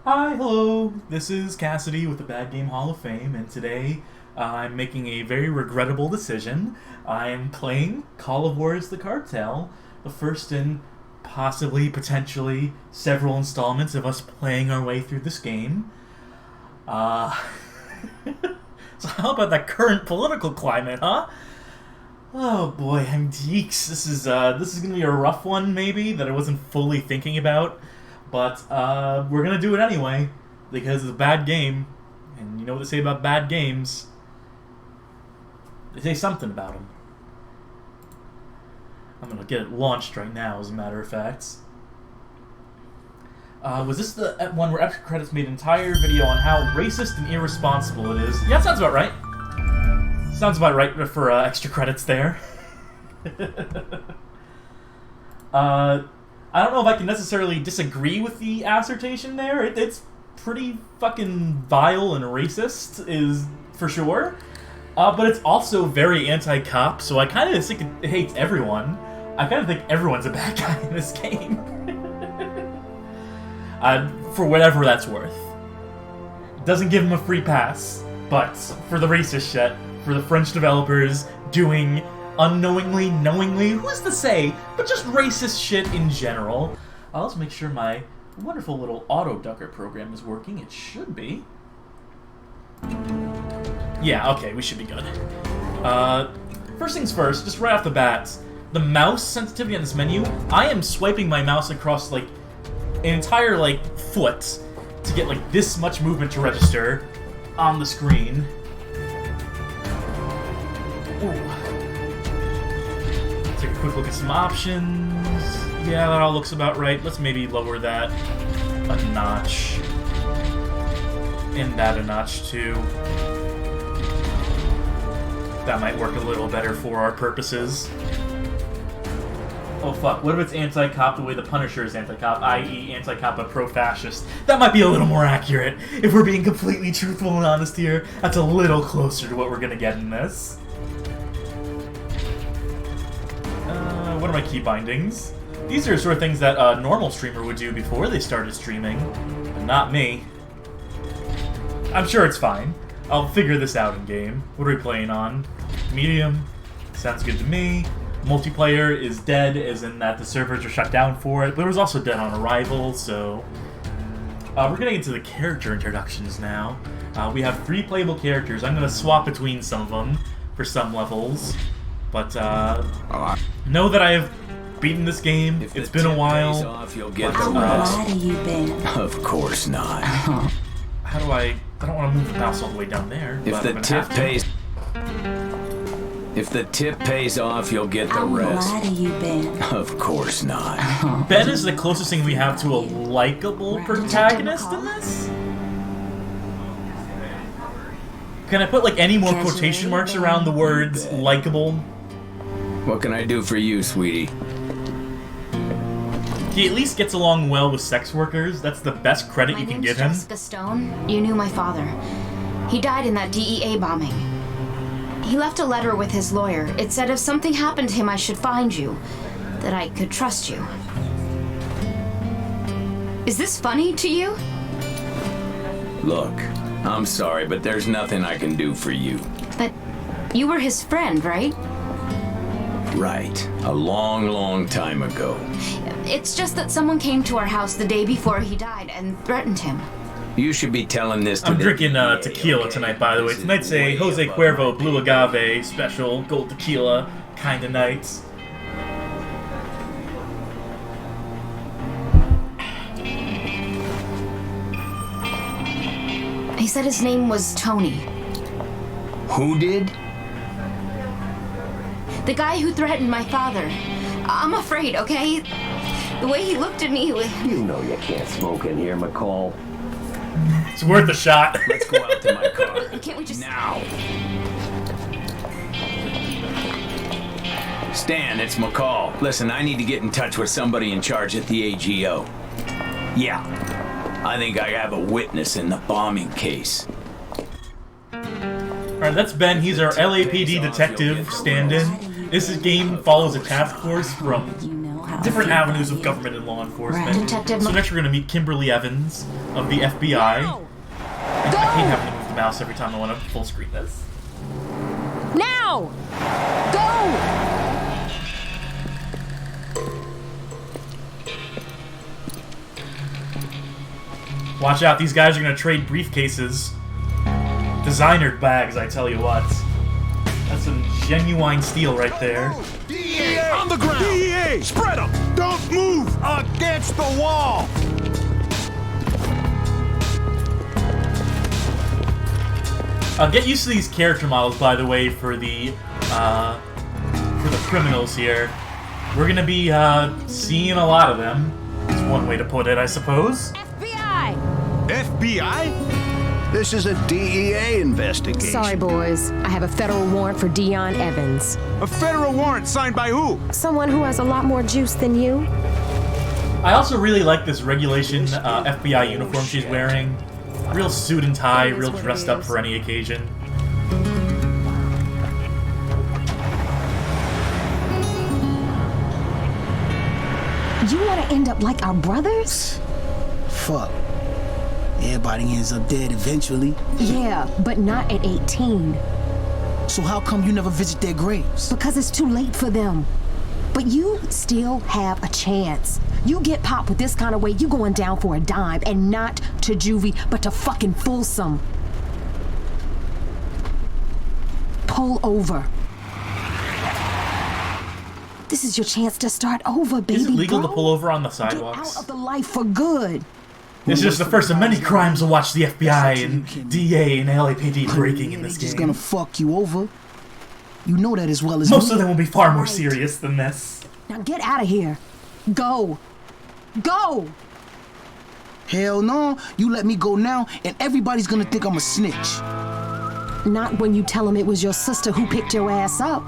Hi, hello. This is Cassidy with the Bad Game Hall of Fame, and today I'm making a very regrettable decision. I'm playing Call of Juarez the Cartel, the first in possibly, potentially, several installments of us playing our way through this game. Uh, so how about that current political climate, huh? Oh boy, I'm geeks. This is gonna be a rough one, maybe, that I wasn't fully thinking about. But we're gonna do it anyway because it's a bad game, and you know what they say about bad games? They say something about them. I'm gonna get it launched right now, as a matter of fact. Was this the one where Extra Credits made an entire video on how racist and irresponsible it is? Yeah, that sounds about right. Sounds about right for Extra Credits there. I don't know if I can necessarily disagree with the assertion there. It's pretty fucking vile and racist, is for sure. But it's also very anti-cop, so I kind of think it hates everyone. I kind of think everyone's a bad guy in this game. For whatever that's worth. Doesn't give him a free pass, but for the racist shit, for the French developers doing unknowingly, knowingly, who's to say, but just racist shit in general. Let's make sure my wonderful little auto-ducker program is working. It should be. Yeah, okay, we should be good. First things first, just right off the bat, the mouse sensitivity on this menu, I am swiping my mouse across, like, an entire, like, foot to get, like, this much movement to register on the screen. Ooh. Take a quick look at some options. Yeah, that all looks about right. Let's maybe lower that a notch. And that a notch, too. That might work a little better for our purposes. Oh fuck, what if it's anti-cop the way the Punisher is anti-cop, i.e. anti-cop but pro-fascist? That might be a little more accurate. If we're being completely truthful and honest here, that's a little closer to what we're gonna get in this. What are my key bindings? These are sort of things that a normal streamer would do before they started streaming, but not me. I'm sure it's fine. I'll figure this out in game. What are we playing on? Medium. Sounds good to me. Multiplayer is dead, as in that the servers are shut down for it, but it was also dead on arrival, so... we're getting into the character introductions now. We have 3 playable characters. I'm going to swap between some of them for some levels. But, know that I have beaten this game. It's been a while. Off, you'll get the rest. How have you been? Of course not. How do I don't want to move the mouse all the way down there. If the tip pays off, you'll get the rest. How have you been? Of course not. Ben is the closest thing we have to a likable protagonist in this. Can I put like any more quotation marks around the words likable? What can I do for you, sweetie? He at least gets along well with sex workers. That's the best credit you can give him. Jessica Stone. You knew my father. He died in that DEA bombing. He left a letter with his lawyer. It said if something happened to him, I should find you. That I could trust you. Is this funny to you? Look, I'm sorry, but there's nothing I can do for you. But you were his friend, right? Right. A long, long time ago. It's just that someone came to our house the day before he died and threatened him. You should be telling this to I'm the drinking DEA, tequila okay? tonight, by the way. Tonight's a Jose Cuervo Blue Agave special, gold tequila kind of night. He said his name was Tony. Who did? The guy who threatened my father. I'm afraid, okay? The way he looked at me... You know you can't smoke in here, McCall. It's worth a shot. Let's go out to my car. Can't we just... Now. Stan, it's McCall. Listen, I need to get in touch with somebody in charge at the AGO. Yeah. I think I have a witness in the bombing case. Alright, that's Ben. He's our LAPD detective stand-in. This game follows a task force from different avenues of government and law enforcement. Right. Detective So next we're going to meet Kimberly Evans of the FBI. Now! And I hate having to move the mouse every time I want to full screen this. Now! Go! Watch out, these guys are going to trade briefcases. Designer bags, I tell you what. That's some genuine steel right there. DEA! On the ground! DEA! Spread them! Don't move! Against the wall! Get used to these character models, by the way, for the criminals here. We're gonna be seeing a lot of them. That's one way to put it, I suppose. FBI! FBI? This is a DEA investigation. Sorry, boys. I have a federal warrant for Dion Evans. A federal warrant signed by who? Someone who has a lot more juice than you. I also really like this regulation FBI uniform she's wearing. Real suit and tie, real dressed up for any occasion. You want to end up like our brothers? Fuck. Everybody ends up dead eventually. Yeah, but not at 18. So how come you never visit their graves? Because it's too late for them. But you still have a chance. You get popped with this kind of weight, you going down for a dime, and not to juvie, but to fucking Folsom. Pull over. This is your chance to start over, baby. Is it legal bro. to pull over on the Get sidewalks? out of the life for good. This is just the first of many crimes to watch the FBI and DA and LAPD breaking in this They just gonna game. fuck you over. You know that as well as Most me. of them will be far more serious than this. Now get out of here. Go. Go. Hell no. You let me go now, and everybody's gonna think I'm a snitch. Not when you tell them it was your sister who picked your ass up.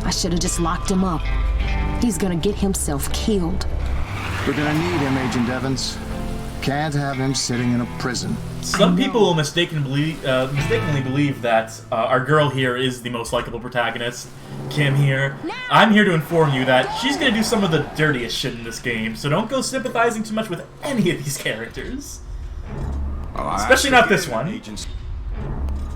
I should have just locked him up. He's gonna get himself killed. We're gonna need him, Agent Evans. Can't have him sitting in a prison. Some people will mistakenly believe that our girl here is the most likable protagonist, Kim here. I'm here to inform you that she's going to do some of the dirtiest shit in this game, so don't go sympathizing too much with any of these characters. Especially not this one.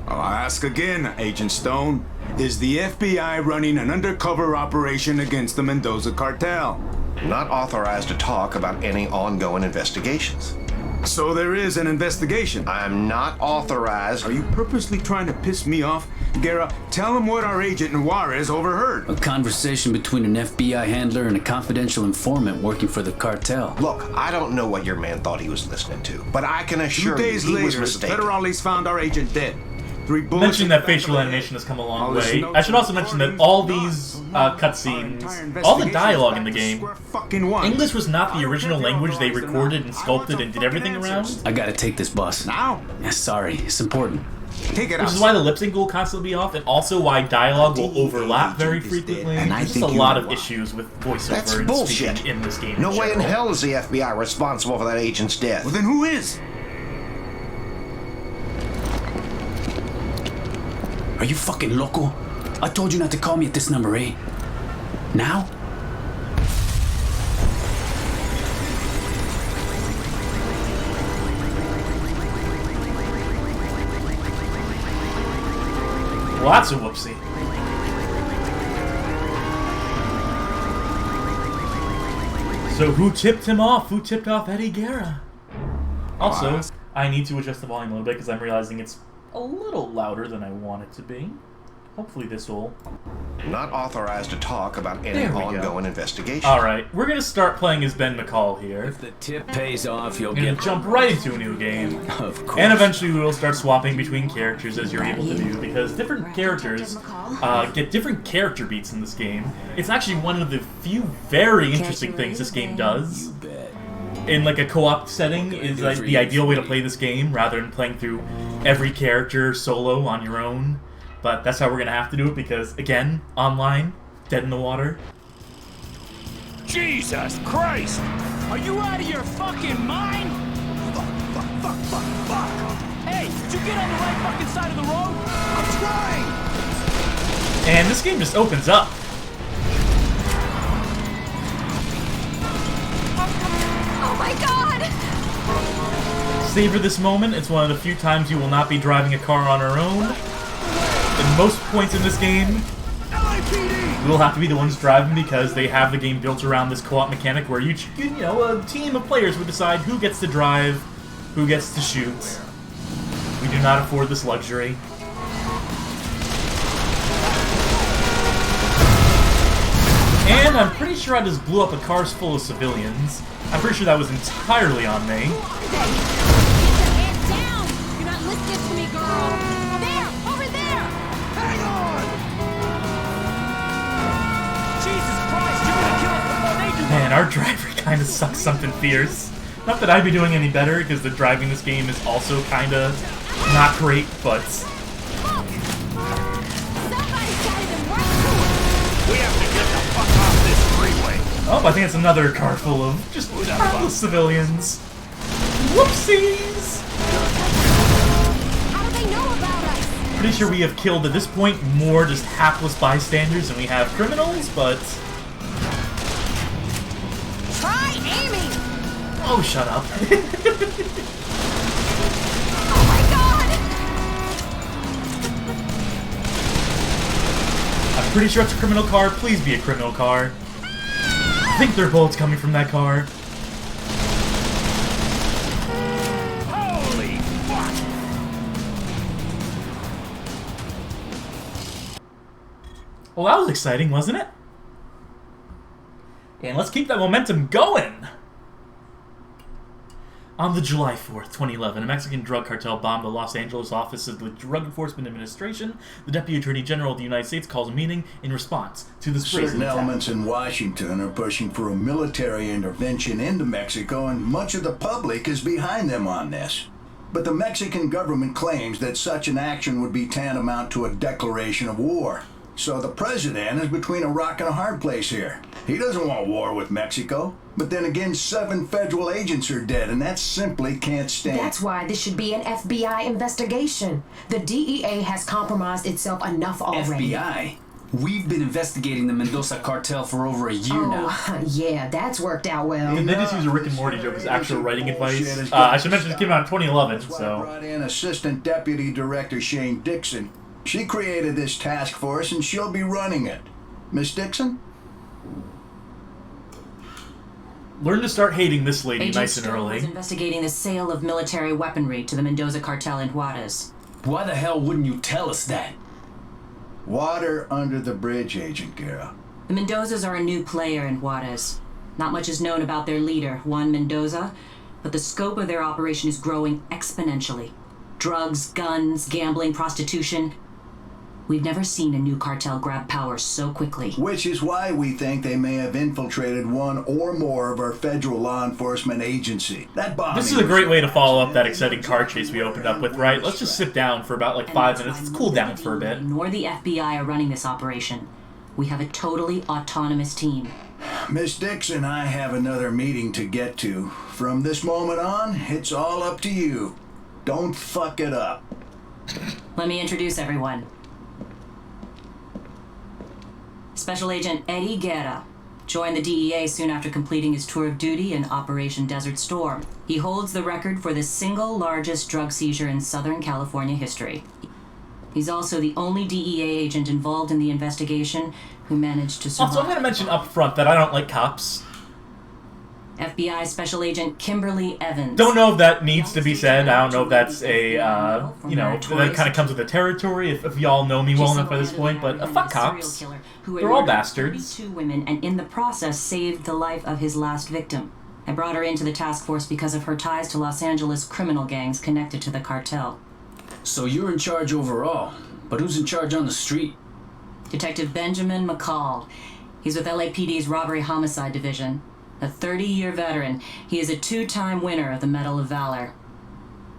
I'll ask again, Agent Stone. Is the FBI running an undercover operation against the Mendoza cartel? Not authorized to talk about any ongoing investigations. So there is an investigation. I'm not authorized. Are you purposely trying to piss me off? Guerra, tell him what our agent in Juarez overheard. A conversation between an FBI handler and a confidential informant working for the cartel. Look, I don't know what your man thought he was listening to, but I can 2 assure you days he was later, mistaken. federales found our agent dead. 3 bullets. Mention that facial animation has come a long way. I should also mention that all these cutscenes, all the dialogue in the game, English was not the original language they recorded and sculpted and did everything around. I gotta take this, boss. Now? Yeah, sorry, it's important. Take it out. Which is why the lip sync will constantly be off, and also why dialogue will overlap very frequently. And I There's just think a you lot know of why. issues with That's voiceover and bullshit. speaking in this game. No in way in general. hell is the FBI responsible for that agent's death. Well, then who is? Are you fucking loco? I told you not to call me at this number, eh? Now? Lots of whoopsie. So who tipped him off? Who tipped off Eddie Guerra? Also, I need to adjust the volume a little bit because I'm realizing it's a little louder than I want it to be. Hopefully this will... Not authorized to talk about any There we go. ongoing investigation. Alright, we're gonna start playing as Ben McCall here. If the tip pays off, you'll We're gonna get... jump right into a new game. Of course. And eventually we will start swapping between characters as you're able to do, because different characters get different character beats in this game. It's actually one of the few very interesting things this game does. You bet. In like a co-op setting is like the ideal way to play this game, rather than playing through every character solo on your own. But that's how we're gonna have to do it because, again, online, dead in the water. Jesus Christ! Are you out of your fucking mind? Fuck. Hey, did you get on the right fucking side of the road? I'm trying! And this game just opens up. Oh my god! Savor this moment. It's one of the few times you will not be driving a car on our own. At most points in this game, we'll have to be the ones driving because they have the game built around this co-op mechanic where a team of players would decide who gets to drive, who gets to shoot. We do not afford this luxury. And I'm pretty sure I just blew up a car full of civilians. I'm pretty sure that was entirely on me. Get your head down! You're not listening to me, girl! There! Over there! Hang on! Jesus Christ, you're gonna kill us before they do. Man, our driver kind of sucks something fierce. Not that I'd be doing any better, because the driving this game is also kind of not great, but... Somebody's got even worse to it! We have to get the fuck off this freeway. Oh, I think it's another car full of just harmless civilians. Whoopsies! How do they know about us? Pretty sure we have killed, at this point, more just hapless bystanders than we have criminals, but... Try aiming! Oh, shut up. Oh my god! I'm pretty sure it's a criminal car. Please be a criminal car. I think there are bullets coming from that car. Holy fuck! Well, that was exciting, wasn't it? And let's keep that momentum going! On the July 4th, 2011, a Mexican drug cartel bombed the Los Angeles office of the Drug Enforcement Administration. The Deputy Attorney General of the United States calls a meeting in response to this brazen Certain attack. elements in Washington are pushing for a military intervention into Mexico, and much of the public is behind them on this. But the Mexican government claims that such an action would be tantamount to a declaration of war. So the president is between a rock and a hard place here. He doesn't want war with Mexico. But then again, 7 federal agents are dead, and that simply can't stand. That's why this should be an FBI investigation. The DEA has compromised itself enough already. FBI? We've been investigating the Mendoza cartel for over a year now. Oh, yeah, that's worked out well. And they just use a Rick and Morty joke as actual writing advice. I should mention this came out in 2011, That's why I so... brought in Assistant Deputy Director Shane Dixon. She created this task force, and she'll be running it. Miss Dixon? Learn to start hating this lady Agent nice and Stone early. was investigating the sale of military weaponry to the Mendoza cartel in Juarez. Why the hell wouldn't you tell us that? Water under the bridge, Agent Guerra. The Mendozas are a new player in Juarez. Not much is known about their leader, Juan Mendoza, but the scope of their operation is growing exponentially. Drugs, guns, gambling, prostitution. We've never seen a new cartel grab power so quickly. Which is why we think they may have infiltrated one or more of our federal law enforcement agency. That bombing. This is a great way to follow up that exciting car chase we opened up with, right? Let's just sit down for about 5 minutes. Let's cool down for a bit. Nor the FBI are running this operation. We have a totally autonomous team. Miss Dixon, I have another meeting to get to. From this moment on, it's all up to you. Don't fuck it up. Let me introduce everyone. Special Agent Eddie Guerra joined the DEA soon after completing his tour of duty in Operation Desert Storm. He holds the record for the single largest drug seizure in Southern California history. He's also the only DEA agent involved in the investigation who managed to survive. Also, I'm going to mention up front that I don't like cops. FBI Special Agent Kimberly Evans. Don't know if that needs to be said. I don't know if that's a, that kind of comes with the territory, if y'all know me well enough by this point, but fuck cops. They're all bastards. 32 women, and in the process saved the life of his last victim. I brought her into the task force because of her ties to Los Angeles criminal gangs connected to the cartel. So you're in charge overall, but who's in charge on the street? Detective Benjamin McCall. He's with LAPD's Robbery Homicide Division. A 30-year veteran, he is a 2-time winner of the Medal of Valor.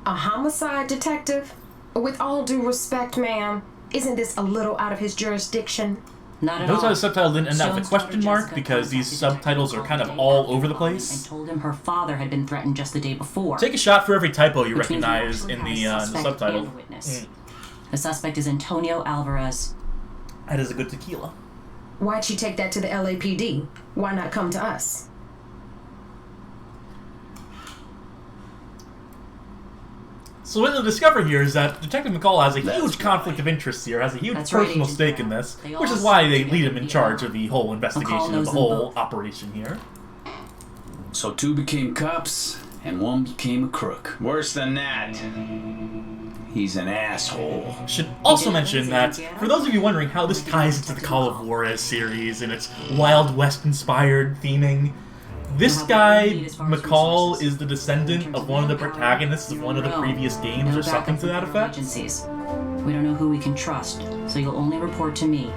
A homicide detective? With all due respect, ma'am, isn't this a little out of his jurisdiction? Not at Notice all. how the subtitle didn't end up with a Stone's question daughter mark Jessica because these contacted subtitles are Detective kind of Carl all the day over the after bombing place. And told him her father had been threatened just the day before. Take a shot for every typo you Which means we recognize actually in have a the suspect subtitle. and a witness. The suspect is Antonio Alvarez. That is a good tequila. Why'd she take that to the LAPD? Why not come to us? So what they'll discover here is that Detective McCall has a huge conflict of interest here, has a huge That's right, personal Agent stake in Brown. this, They which all is why they speak lead together him in via charge phone. of the whole investigation of knows the them whole both. operation here. So 2 became cops, and 1 became a crook. Worse than that. He's an asshole. Should also mention that, for those of you wondering how this ties into the Call of Juarez series and its Wild West-inspired theming, this guy, McCall, is the descendant of one of the protagonists of one of the previous games or something to that effect. We don't know who we can trust, so you'll only report to me.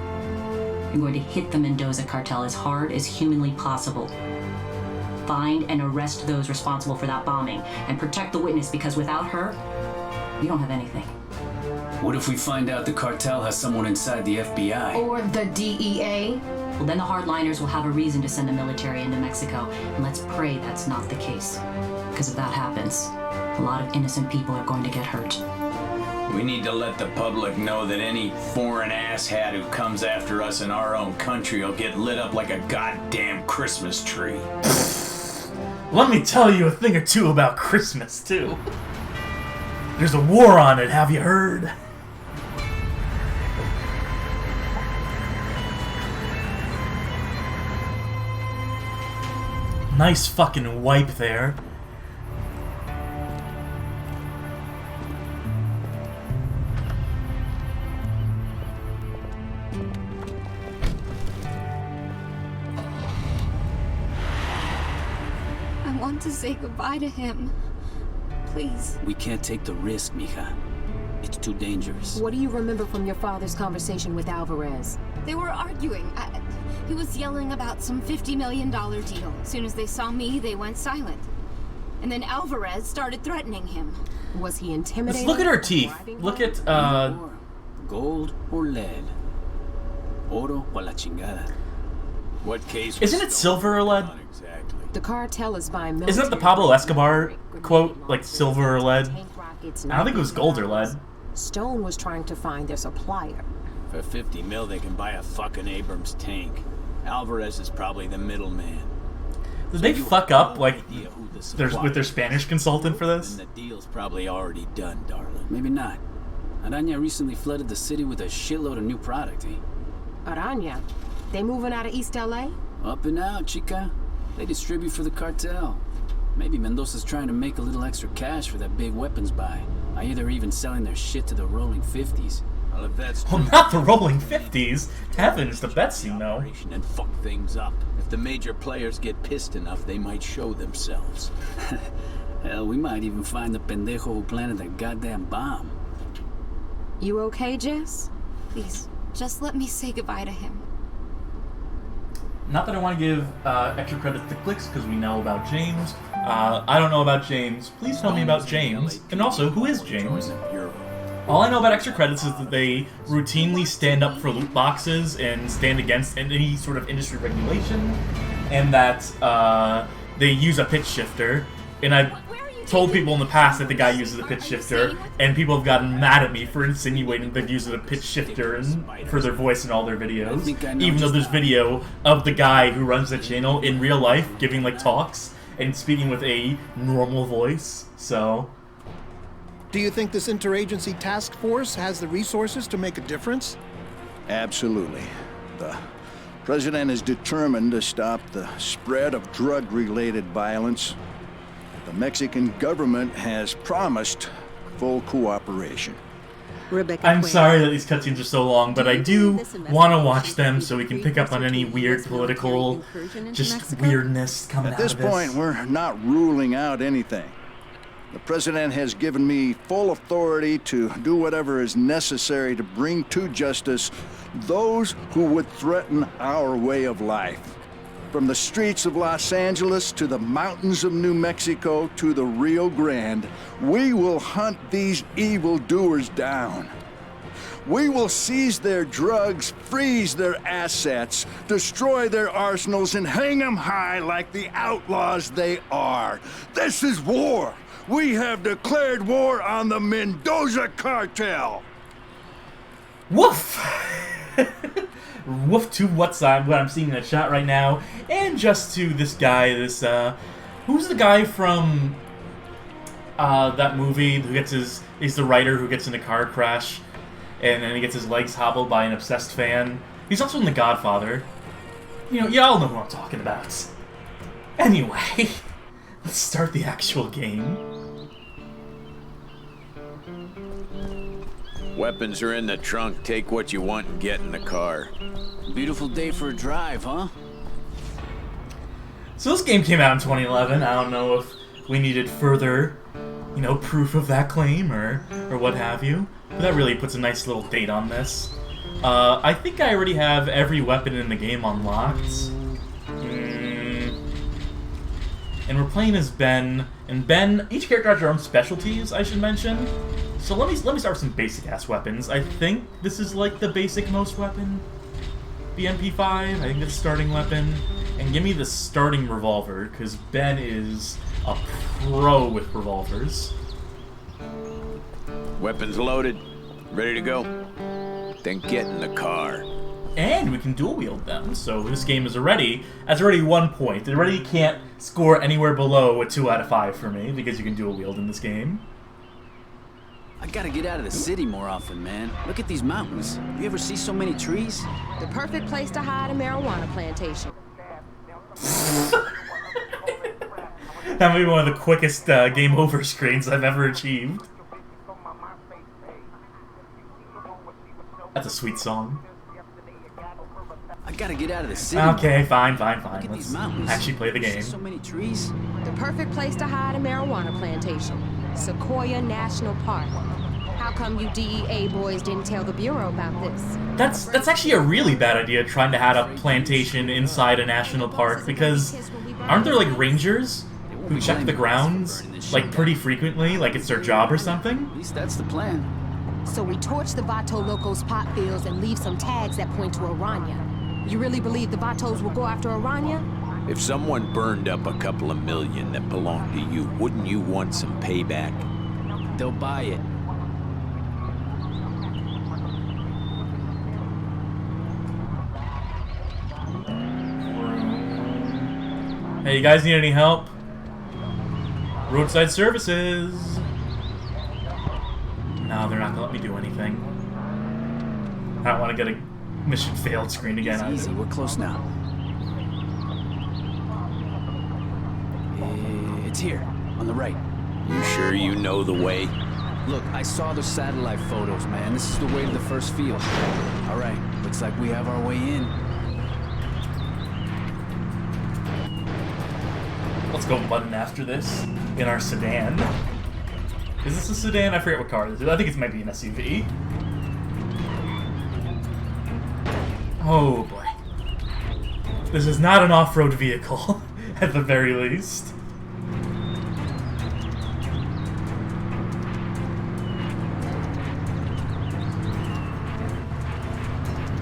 You're going to hit the Mendoza cartel as hard as humanly possible. Find and arrest those responsible for that bombing, and protect the witness, because without her, you don't have anything. What if we find out the cartel has someone inside the FBI? Or the DEA? Well, then the hardliners will have a reason to send the military into Mexico, and let's pray that's not the case. Because if that happens, a lot of innocent people are going to get hurt. We need to let the public know that any foreign asshat who comes after us in our own country will get lit up like a goddamn Christmas tree. Let me tell you a thing or two about Christmas, too. There's a war on it, have you heard? Nice fucking wipe there. I want to say goodbye to him. Please. We can't take the risk, mija. It's too dangerous. What do you remember from your father's conversation with Alvarez? They were arguing. He was yelling about some $50 million deal. As soon as they saw me, they went silent. And then Alvarez started threatening him. Was he intimidated? Let's look at her teeth. Look at, Gold or lead? Oro o la chingada. What case? Isn't it silver or lead? Exactly. The cartel is buying military. Isn't it the Pablo Escobar quote, like silver or lead? I don't think it was gold or lead. Stone was trying to find their supplier. For 50 mil, they can buy a fucking Abrams tank. Alvarez is probably the middleman. Did they fuck up, like, with their Spanish consultant for this? And the deal's probably already done, darling. Maybe not. Araña recently flooded the city with a shitload of new product, eh? Araña? They moving out of East LA? Up and out, chica. They distribute for the cartel. Maybe Mendoza's trying to make a little extra cash for that big weapons buy. Either even selling their shit to the rolling 50s. Well, if that's true, well, not the rolling 50s. Heavens to Betsy, no. And fuck things up. If the major players get pissed enough, they might show themselves. Hell, we might even find the pendejo who planted that goddamn bomb. You okay, Jess? Please, just let me say goodbye to him. Not that I want to give extra credit to Clicks, because we know about James. I don't know about James. Please tell me about James. And also, who is James? All I know about extra credits is that they routinely stand up for loot boxes and stand against any sort of industry regulation, and that they use a pitch shifter. And I've told people in the past that the guy uses a pitch shifter, and people have gotten mad at me for insinuating they've used a pitch shifter for their voice in all their videos, even though there's video of the guy who runs the channel in real life giving like talks and speaking with a normal voice. So do you think this interagency task force has the resources to make a difference? Absolutely. The president is determined to stop the spread of drug-related violence. The Mexican government has promised full cooperation. I'm sorry that these cutscenes are so long, but I do want to watch them so we can pick up on any weird political just weirdness coming out of this. At this point, we're not ruling out anything. The president has given me full authority to do whatever is necessary to bring to justice those who would threaten our way of life. From the streets of Los Angeles to the mountains of New Mexico to the Rio Grande, we will hunt these evildoers down. We will seize their drugs, freeze their assets, destroy their arsenals, and hang them high like the outlaws they are. This is war. We have declared war on the Mendoza Cartel. Woof! Woof to what I'm seeing in the chat right now, and just to this guy, who's the guy from that movie who gets he's the writer who gets in a car crash, and then he gets his legs hobbled by an obsessed fan. He's also in The Godfather. You know, y'all know who I'm talking about. Anyway, let's start the actual game. Weapons are in the trunk. Take what you want and get in the car. Beautiful day for a drive, huh? So this game came out in 2011. I don't know if we needed further, you know, proof of that claim or what have you. But that really puts a nice little date on this. I think I already have every weapon in the game unlocked. And we're playing as Ben. And Ben, each character has their own specialties, I should mention. So let me start with some basic ass weapons. I think this is like the basic most weapon. The MP5, I think it's starting weapon. And give me the starting revolver, because Ben is a pro with revolvers. Weapons loaded. Ready to go. Then get in the car. And we can dual wield them, so this game is already 1 point. It already can't score anywhere below a 2 out of 5 for me, because you can dual wield in this game. I gotta get out of the city more often, man. Look at these mountains. You ever see so many trees? The perfect place to hide a marijuana plantation. That may be one of the quickest game over screens I've ever achieved. That's a sweet song. I gotta get out of the city. Okay, fine. Let's actually play the game. So many trees. The perfect place to hide a marijuana plantation. Sequoia National Park. How come you DEA boys didn't tell the Bureau about this? That's actually a really bad idea, trying to hide a plantation inside a national park, because aren't there like rangers who check the grounds like pretty frequently, like it's their job or something? At least that's the plan. So we torch the Vato Locos pot fields and leave some tags that point to Aranya. You really believe the Vatos will go after Aranya? If someone burned up a couple of million that belonged to you, wouldn't you want some payback? They'll buy it. Hey, you guys need any help? Roadside services. No, they're not gonna let me do anything. I don't want to get a mission failed screen again. Easy, we're close now. It's here, on the right. You sure you know the way? Look, I saw the satellite photos, man. This is the way to the first field. All right, looks like we have our way in. Let's go button after this in our sedan. Is this a sedan? I forget what car it is. I think it might be an SUV. Oh boy. This is not an off-road vehicle, at the very least.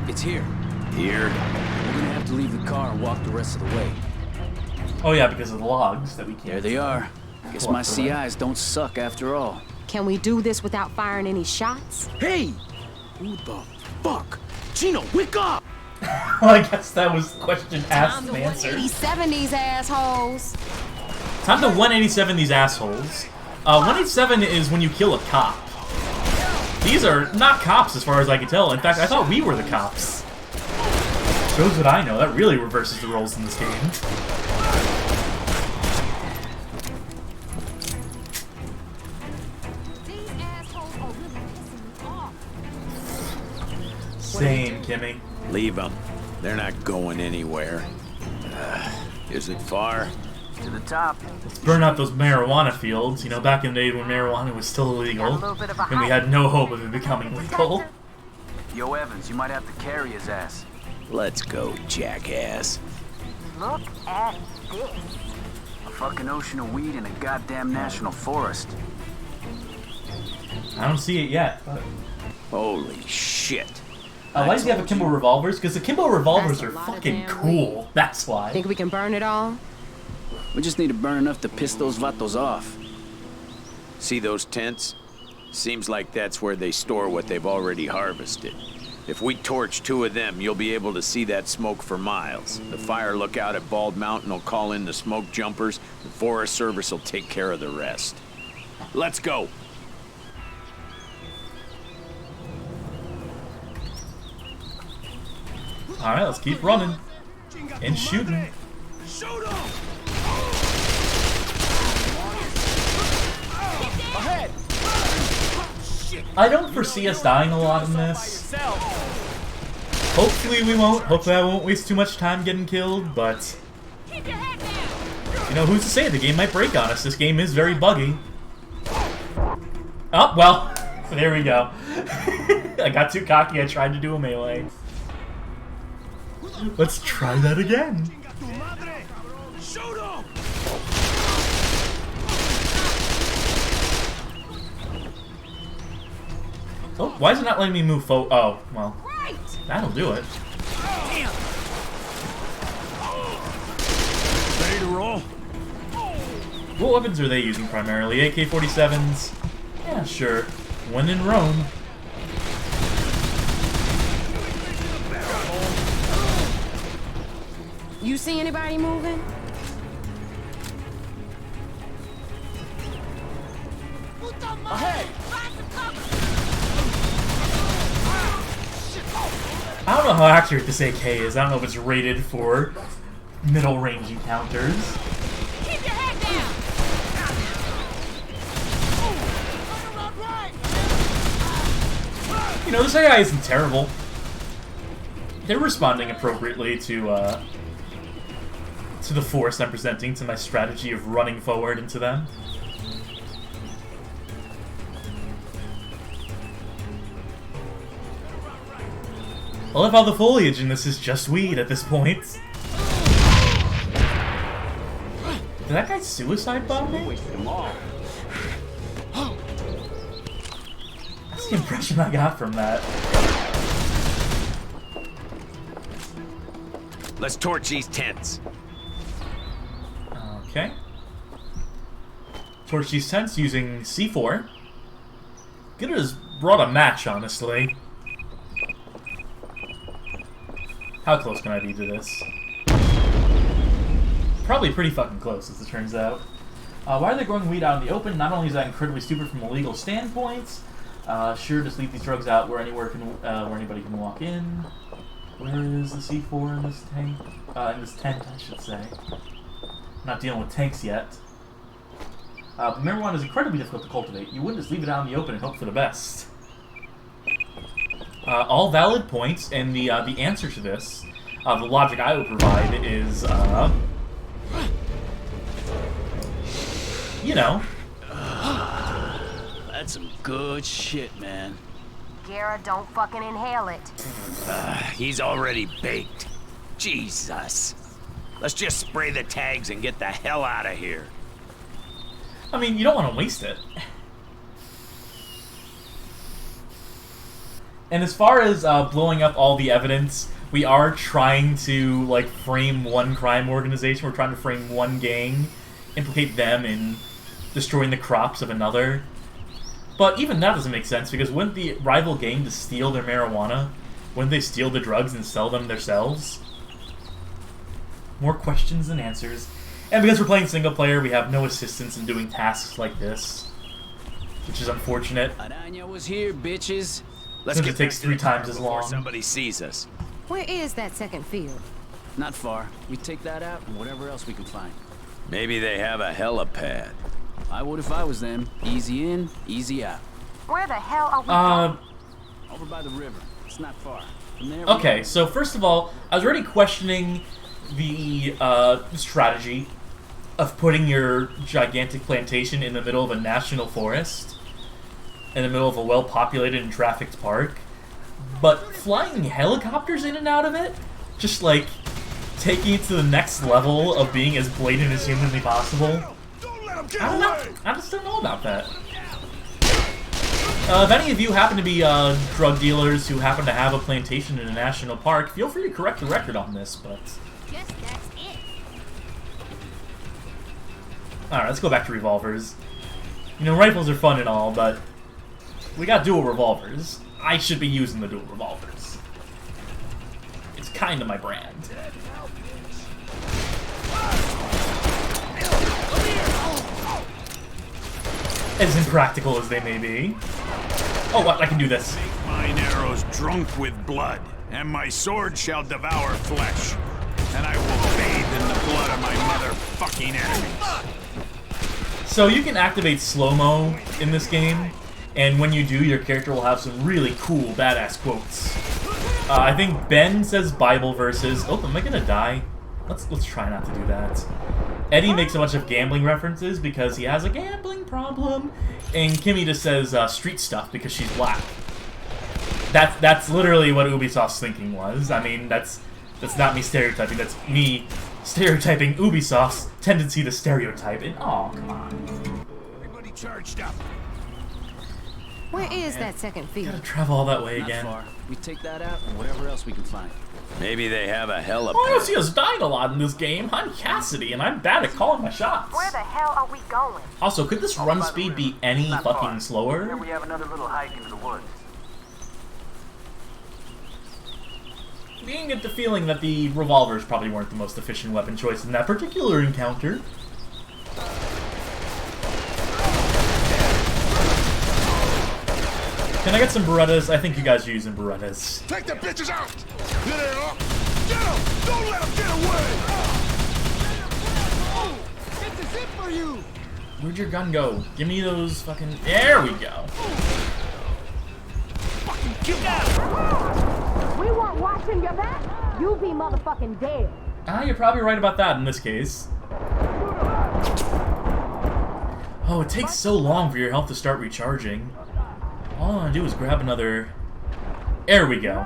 It's here. Here? We're gonna have to leave the car and walk the rest of the way. Oh yeah, because of the logs that we can't. There they are. Guess my CIs don't suck after all. Can we do this without firing any shots? Hey! Who the fuck? Chino, wake up! Well, I guess that was question asked and answered. 187 these assholes. Time to 187 these assholes. 187 is when you kill a cop. These are not cops as far as I can tell. In fact, I thought we were the cops. Shows what I know. That really reverses the roles in this game. Same, Kimmy. Leave them. They're not going anywhere. Is it far? To the top. Let's burn out those marijuana fields. You know, back in the day when marijuana was still illegal, and we had no hope of it becoming legal. Yo, Evans, you might have to carry his ass. Let's go, jackass. Look at this. A fucking ocean of weed in a goddamn national forest. I don't see it yet, but Holy shit. Why does he have akimbo revolvers? Because akimbo revolvers are fucking cool. That's why. Think we can burn it all? We just need to burn enough to piss those vatos off. See those tents? Seems like that's where they store what they've already harvested. If we torch 2 of them, you'll be able to see that smoke for miles. The fire lookout at Bald Mountain will call in the smoke jumpers. The Forest Service will take care of the rest. Let's go. Alright, let's keep running. And shooting. Shoot him! Ahead! I don't foresee us dying a lot in this. Hopefully we won't. Hopefully I won't waste too much time getting killed, but... You know, who's to say? The game might break on us. This game is very buggy. Oh, well. There we go. I got too cocky. I tried to do a melee. Let's try that again. Shoot him! Oh, why is it not letting me move forward? Oh, well. That'll do it. Ready to roll? What weapons are they using primarily? AK-47s? Yeah, sure. When in Rome. You see anybody moving? Ahead! I don't know how accurate this AK is. I don't know if it's rated for middle range encounters. Keep your head down! You know, this AI isn't terrible. They're responding appropriately to the force I'm presenting, to my strategy of running forward into them. I love how the foliage in this is just weed at this point. Did that guy suicide bomb me? That's the impression I got from that. Let's torch these tents. Okay. Torch these tents using C4. Could have just brought a match, honestly. How close can I be to this? Probably pretty fucking close, as it turns out. Why are they growing weed out in the open? Not only is that incredibly stupid from a legal standpoint, sure, just leave these drugs out where anybody can walk in. Where is the C4 in this tank? In this tent, I should say. Not dealing with tanks yet. But marijuana is incredibly difficult to cultivate. You wouldn't just leave it out in the open and hope for the best. All valid points, and the answer to this, the logic I would provide is, you know. That's some good shit, man. Gara, don't fucking inhale it. He's already baked. Jesus. Let's just spray the tags and get the hell out of here. I mean, you don't want to waste it. And as far as blowing up all the evidence, we are trying to, like, frame one crime organization. We're trying to frame one gang, implicate them in destroying the crops of another. But even that doesn't make sense, because wouldn't the rival gang just steal their marijuana? Wouldn't they steal the drugs and sell them themselves? More questions than answers. And because we're playing single player, we have no assistance in doing tasks like this, which is unfortunate. Aranya was here, bitches. Let's Since it takes 3 times as before long. somebody sees us. Where is that second field? Not far. We take that out and whatever else we can find. Maybe they have a helipad. I would if I was them. Easy in, easy out. Where the hell are we going? Over by the river. It's not far. From there, Okay, so first of all, I was already questioning the strategy of putting your gigantic plantation in the middle of a national forest, in the middle of a well-populated and trafficked park, but flying helicopters in and out of it, just like taking it to the next level of being as blatant as humanly possible. I don't know. I just don't know about that. If any of you happen to be drug dealers who happen to have a plantation in a national park, feel free to correct the record on this, but... Guess that's it. Alright, let's go back to revolvers. You know, rifles are fun and all, but we got dual revolvers. I should be using the dual revolvers. It's kind of my brand. As impractical as they may be. Oh, what? I can do this. Make mine arrows drunk with blood, and my sword shall devour flesh, and I will bathe in the blood of my motherfucking enemies. So you can activate slow-mo in this game, and when you do, your character will have some really cool, badass quotes. I think Ben says Bible verses. Oh, am I gonna die? Let's try not to do that. Eddie makes a bunch of gambling references because he has a gambling problem, and Kimmy just says street stuff because she's black. That's literally what Ubisoft's thinking was. I mean, that's not me stereotyping. That's me stereotyping Ubisoft's tendency to stereotype. And oh, come on. Everybody charged up. Where is that second field? Gotta travel all that way Not again. far. We take that out and whatever else we can find. Maybe they have a helipad. Oh, I don't see us dying a lot in this game. I'm Cassidy, and I'm bad at calling my shots. Where the hell are we going? Also, could this run speed be any fucking slower? Here we have another little hike into the woods. Being get the feeling that the revolvers probably weren't the most efficient weapon choice in that particular encounter. Can I get some Berettas? I think you guys are using Berettas. Take the bitches out! Get it up! Get them! Don't let them get away! This is it for you! Where'd your gun go? Give me those fucking... There we go. Fucking kill that! We weren't watching your back. You be motherfucking dead. Ah, you're probably right about that in this case. Oh, it takes so long for your health to start recharging. All I want to do is grab another... There we go.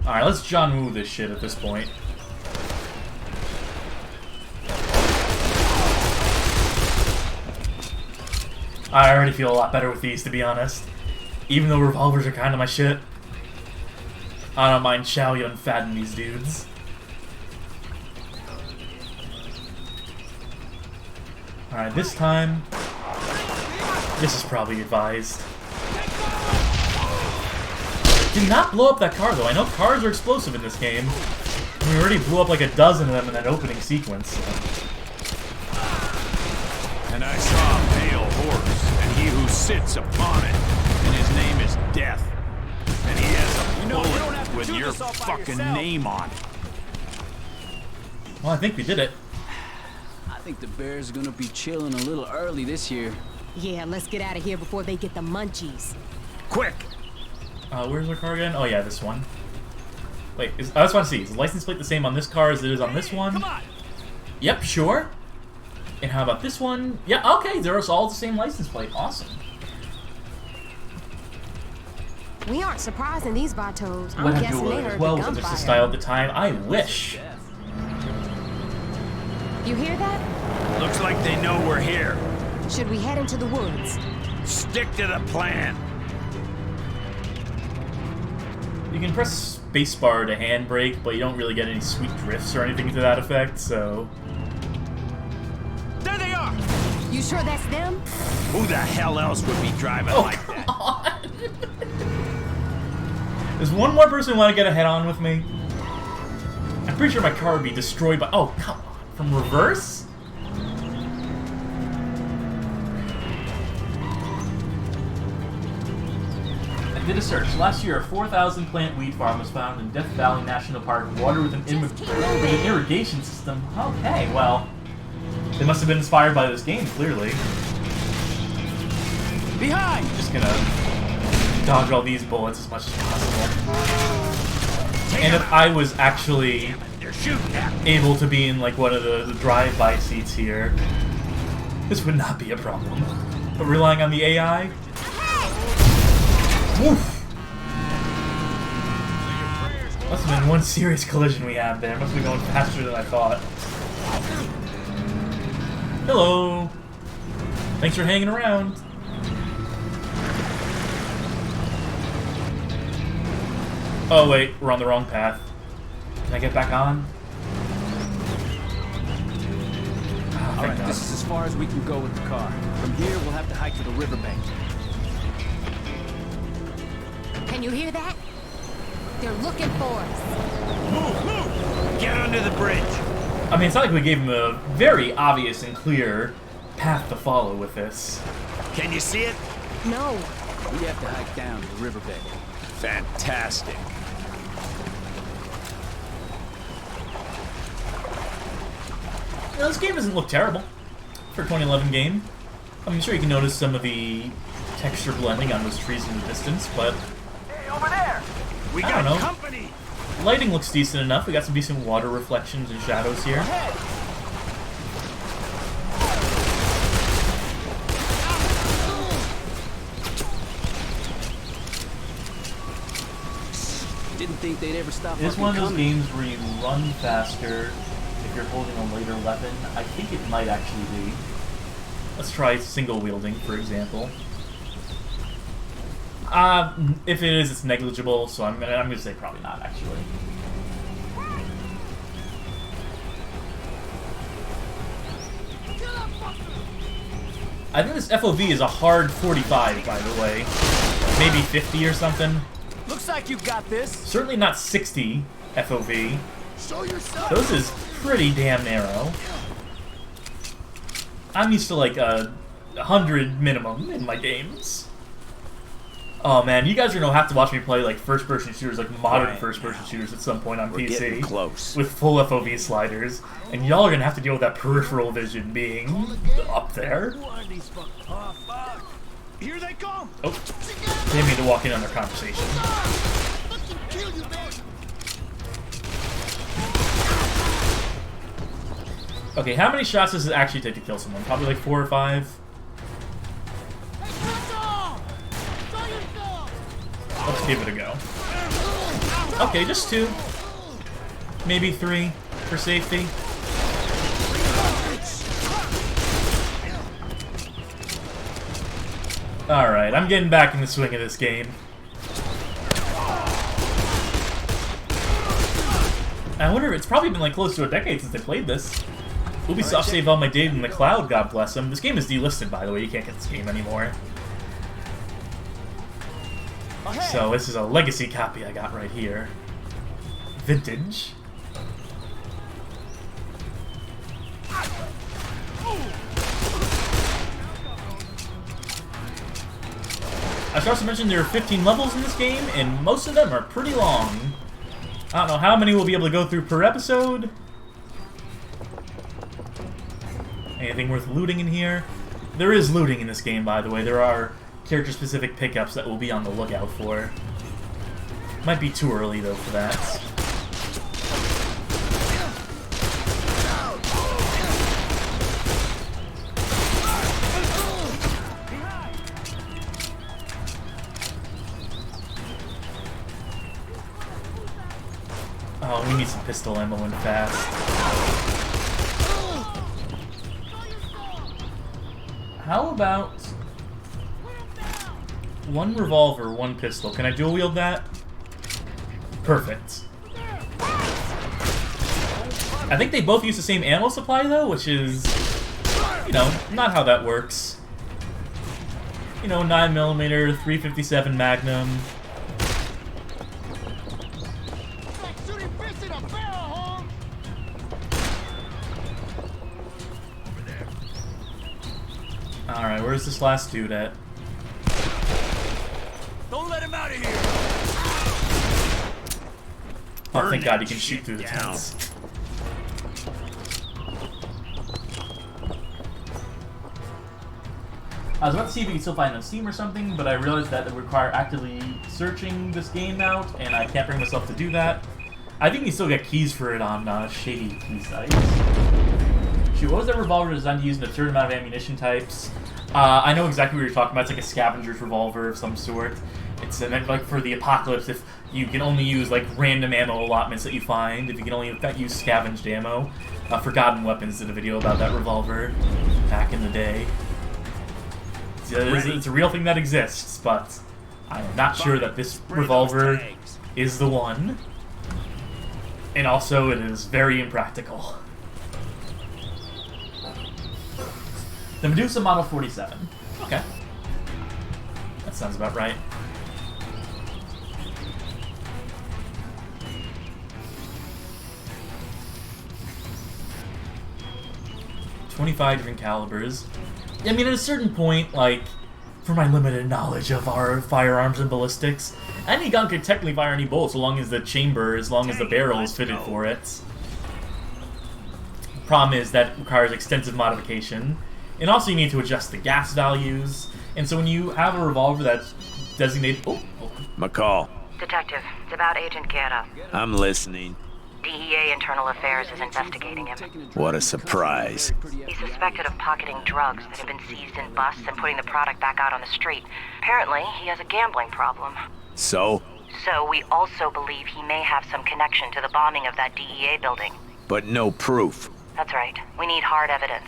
Alright, let's John Woo this shit at this point. I already feel a lot better with these, to be honest. Even though revolvers are kind of my shit. I don't mind Chow Yun Fat these dudes. Alright, this time... This is probably advised. Did not blow up that car, though. I know cars are explosive in this game. We already blew up like a dozen of them in that opening sequence. So. And I saw a pale horse, and he who sits upon it, and his name is Death. And he has a bullet with your fucking name on it. Well, I think we did it. I think the Bears are gonna be chilling a little early this year. Yeah, let's get out of here before they get the munchies. Quick! Where's our car again? Oh yeah, this one. Wait, I just want to see. Is the license plate the same on this car as it is on this one? Come on! Yep, sure. And how about this one? Yeah, okay, they're all the same license plate. Awesome. We aren't surprising these Batos. What I'm have guessing they you heard well the was gunfire. the style at the time? I wish. You hear that? Looks like they know we're here. Should we head into the woods? Stick to the plan. You can press spacebar to handbrake, but you don't really get any sweet drifts or anything to that effect, so... There they are! You sure that's them? Who the hell else would be driving like that? Does one more person want to get a head-on with me? I'm pretty sure my car would be destroyed by... Oh, come on. From reverse? I did a search. Last year, a 4,000 plant wheat farm was found in Death Valley National Park, water with an irrigation system. Okay, well, they must have been inspired by this game, clearly. Behind! Just gonna dodge all these bullets as much as possible. And if I was actually able to be in like one of the drive-by seats here, this would not be a problem. But relying on the AI, woof! Must have been one serious collision we had there. Must be going faster than I thought. Hello! Thanks for hanging around. Oh wait, we're on the wrong path. Can I get back on? Oh, All right, this is as far as we can go with the car. From here, we'll have to hike to the riverbank. Can you hear that? They're looking for us. Move, move! Get under the bridge. I mean, it's not like we gave him a very obvious and clear path to follow with this. Can you see it? No. We have to hike down to the riverbank. Fantastic. You know, this game doesn't look terrible for a 2011 game. I'm sure you can notice some of the texture blending on those trees in the distance, but Hey, over there! We I got don't know. company. Lighting looks decent enough. We got some decent water reflections and shadows here. Didn't think they'd ever stop. It is one of those coming. games where you run faster if you're holding a later weapon. I think it might actually be. Let's try single wielding, for example. If it is, it's negligible, so I'm gonna say probably not, actually. I think this FOV is a hard 45, by the way. Maybe 50 or something. Looks like you've got this. Certainly not 60 FOV. Show yourself. Those is pretty damn narrow. I'm used to like 100 minimum in my games. Oh man, you guys are gonna have to watch me play like first-person shooters, like modern first-person shooters at some point on We're getting PC close. with full FOV sliders, and y'all are gonna have to deal with that peripheral vision being up there. Oh, fuck. Here they come. Oh, didn't mean to walk in on their conversation. Kill you, man. Okay, how many shots does it actually take to kill someone? Probably like 4 or 5. Let's give it a go. Okay, just 2. Maybe 3 for safety. Alright, I'm getting back in the swing of this game. I wonder, it's probably been like close to a decade since they played this. Ubisoft saved all my data in the cloud, God bless them. This game is delisted, by the way. You can't get this game anymore. So this is a legacy copy I got right here. Vintage. I should also mention there are 15 levels in this game, and most of them are pretty long. I don't know how many we'll be able to go through per episode. Anything worth looting in here? There is looting in this game, by the way. There are character-specific pickups that we'll be on the lookout for. Might be too early, though, for that. Oh, we need some pistol ammo and fast. How about 1 revolver, 1 pistol? Can I dual wield that? Perfect. I think they both use the same ammo supply though, which is, you know, not how that works. You know, 9mm, 357 Magnum. Alright, where's this last dude at? Don't let him out of here. Oh, thank God you can shoot through the tents. I was about to see if we could still find it on Steam or something, but I realized that it would require actively searching this game out, and I can't bring myself to do that. I think you still get keys for it on shady key sites. Shoot, what was that revolver designed to use an absurd amount of ammunition types? I know exactly what you're talking about. It's like a scavenger's revolver of some sort. It's meant like for the apocalypse if you can only use like random ammo allotments that you find. If you can only use scavenged ammo. Forgotten Weapons did a video about that revolver back in the day. It's a real thing that exists, but I'm not sure that this revolver is the one. And also, it is very impractical. The Medusa Model 47. Okay. That sounds about right. "25 different calibers." I mean, at a certain point, like, for my limited knowledge of our firearms and ballistics, any gun could technically fire any bolt so long as the chamber, as long as the barrel is fitted for it. The problem is that requires extensive modification, and also you need to adjust the gas values, and so when you have a revolver that's designated... McCall. Detective, it's about Agent Guerra. I'm listening. DEA Internal Affairs is investigating him. What a surprise. He's suspected of pocketing drugs that have been seized in busts and putting the product back out on the street. Apparently, he has a gambling problem. So? So we also believe he may have some connection to the bombing of that DEA building. But no proof. That's right. We need hard evidence,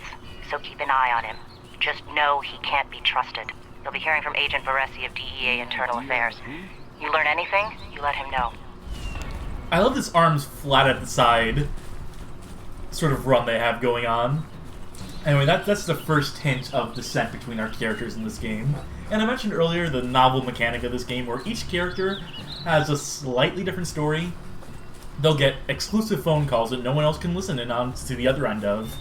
so keep an eye on him. Just know he can't be trusted. You'll be hearing from Agent Varesi of DEA Internal Affairs. You learn anything, you let him know. I love this arms flat at the side sort of run they have going on. Anyway, that's the first hint of dissent between our characters in this game. And I mentioned earlier the novel mechanic of this game where each character has a slightly different story. They'll get exclusive phone calls that no one else can listen in on to the other end of.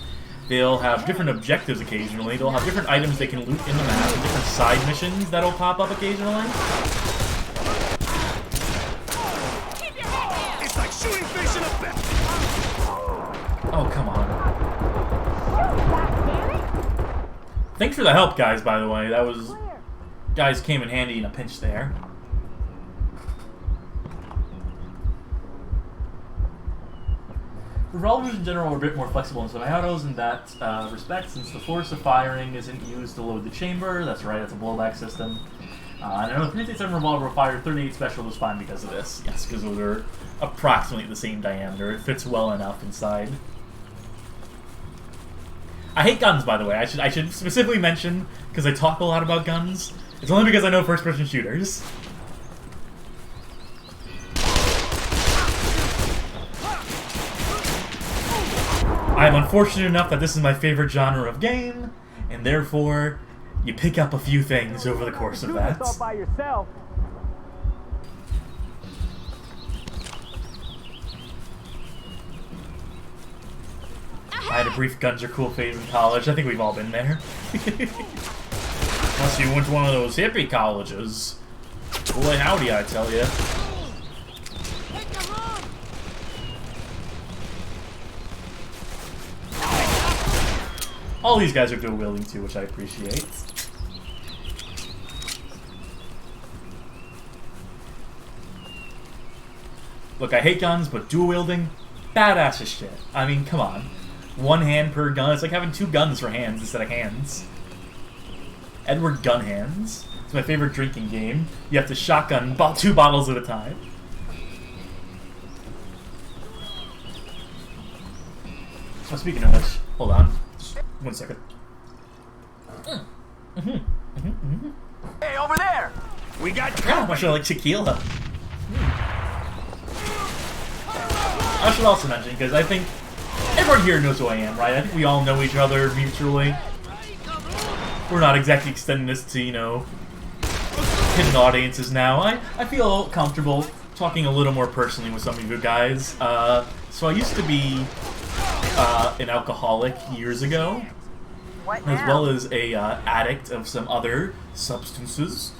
They'll have different objectives occasionally. They'll have different items they can loot in the map, and different side missions that'll pop up occasionally. It's like shooting fish in a bed. Oh, come on. Thanks for the help, guys, by the way. That was... Guys came in handy in a pinch there. Revolvers in general are a bit more flexible in semi-autos in that respect, since the force of firing isn't used to load the chamber. That's right, it's a blowback system. And I know the 387 revolver will fire 38 special was fine because of this. Yes, because those are approximately the same diameter. It fits well enough inside. I hate guns, by the way. I should specifically mention, because I talk a lot about guns. It's only because I know first-person shooters. I am unfortunate enough that this is my favorite genre of game, and therefore, you pick up a few things over the course of that. All by yourself. I had a brief guns are cool phase in college. I think we've all been there. Unless you went to one of those hippie colleges. Boy, howdy, I tell you. All these guys are dual wielding too, which I appreciate. Look, I hate guns, but dual wielding, badass as shit. I mean, come on. One hand per gun. It's like having two guns for hands instead of hands. Edward Gun Hands. It's my favorite drinking game. You have to shotgun about 2 bottles at a time. Oh, speaking of which, hold on. Just 1 second. Hey, over there! We got Oh, I should like tequila. I should also mention, because I think everyone here knows who I am, right? I think we all know each other mutually. We're not exactly extending this to, you know, hidden audiences now. I feel comfortable talking a little more personally with some of you guys. So I used to be an alcoholic years ago, as well as a addict of some other substances.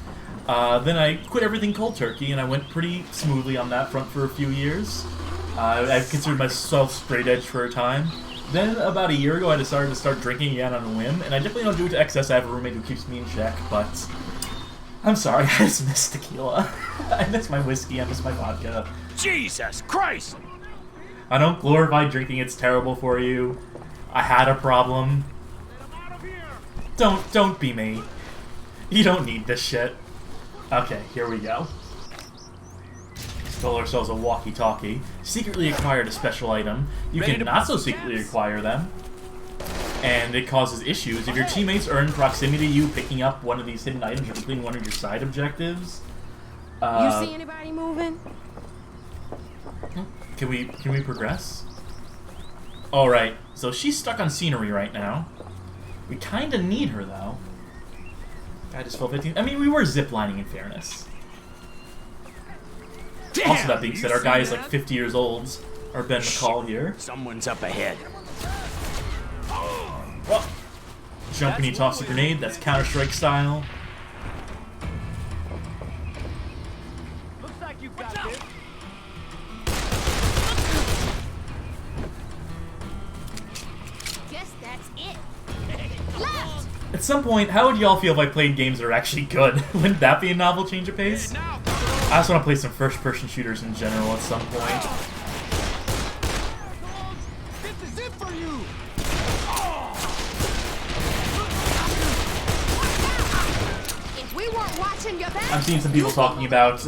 Then I quit everything cold turkey, and I went pretty smoothly on that front for a few years. I considered myself straight edge for a time. Then, about a year ago, I decided to start drinking again on a whim, and I definitely don't do it to excess. I have a roommate who keeps me in check, but I'm sorry, I just miss tequila. I miss my whiskey, I miss my vodka. Jesus Christ! I don't glorify drinking, it's terrible for you. I had a problem. Don't be me. You don't need this shit. Okay, here we go. Stole ourselves a walkie-talkie. Secretly acquired a special item. You can not so secretly acquire them. And it causes issues. If your teammates are in proximity to you picking up one of these hidden items or completing one of your side objectives... you see anybody moving? Can we progress? All right. So she's stuck on scenery right now. We kind of need her though. I just fell 15. I mean, we were ziplining in fairness. Damn, also, that being said, our guy is like 50 years old. Our Ben McCall here. Someone's up ahead. Oh. Jump and you toss a grenade. That's Counter-Strike style. Looks like you got this. Guess that's it. At some point, how would y'all feel if I played games that are actually good? Wouldn't that be a novel change of pace? I also want to play some first-person shooters in general at some point. This is it for you. If we weren't watching your back, I'm seeing some people talking about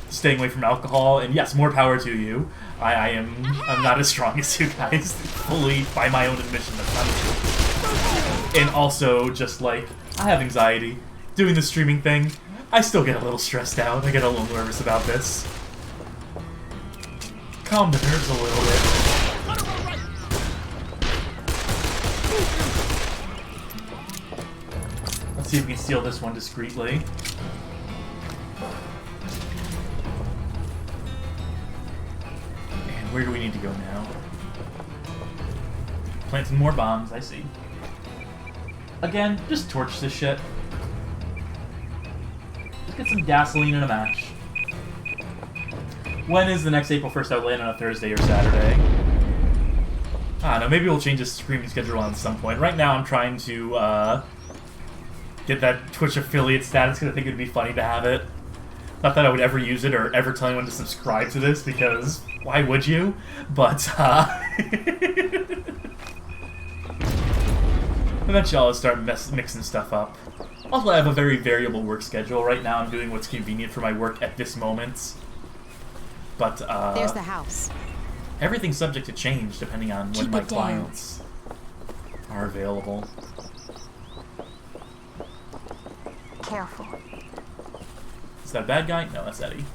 staying away from alcohol, and yes, more power to you. I'm not as strong as you guys, fully by my own admission. That's not true. And also, just like I have anxiety doing the streaming thing. I still get a little stressed out. I get a little nervous about this. Calm the nerves a little bit. Let's see if we can steal this one discreetly. And where do we need to go now? Planting more bombs, I see. Again, just torch this shit. Just get some gasoline and a match. When is the next April 1st out? Land on a Thursday or Saturday? I don't know, maybe we'll change the streaming schedule at some point. Right now I'm trying to get that Twitch affiliate status because I think it would be funny to have it. Not that I would ever use it or ever tell anyone to subscribe to this because why would you? But eventually I'll start mixing stuff up. Also, I have a very variable work schedule. Right now I'm doing what's convenient for my work at this moment. But, there's the house. Everything's subject to change depending on when my clients are available. Careful. Is that a bad guy? No, that's Eddie.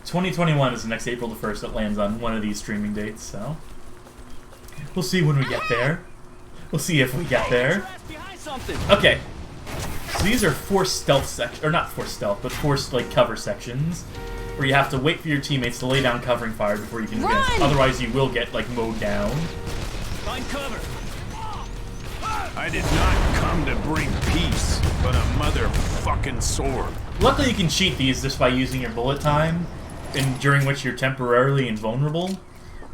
'2021 is the next April the 1st that lands on one of these streaming dates, so we'll see when we get there. We'll see if we get there. Okay. So these are forced stealth sections, or not forced stealth, but forced like cover sections, where you have to wait for your teammates to lay down covering fire before you can advance. Otherwise, you will get like mowed down. Find cover. I did not come to bring peace, but a motherfucking sword. Luckily, you can cheat these just by using your bullet time, and during which you're temporarily invulnerable,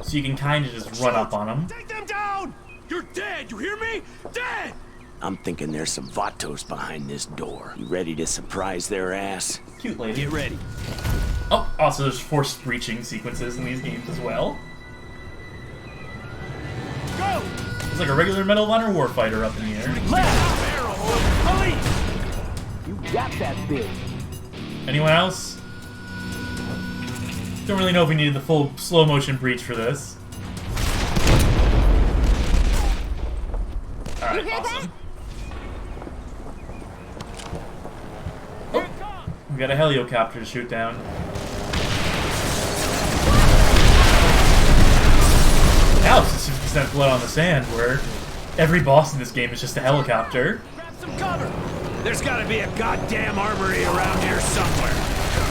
so you can kind of just run up on them. Take them down! You're dead, you hear me? Dead! I'm thinking there's some vatos behind this door. You ready to surprise their ass? Cute lady. Get ready. Oh, also there's forced breaching sequences in these games as well. Go! It's like a regular Medal of Honor warfighter up in the air. Left! Barrel! Police! You got that bitch. Anyone else? Don't really know if we needed the full slow motion breach for this. Alright, awesome. Oh, we got a helicopter to shoot down. Now it's just 50% blood on the sand, where every boss in this game is just a helicopter. Grab some cover! There's gotta be a goddamn armory around here somewhere.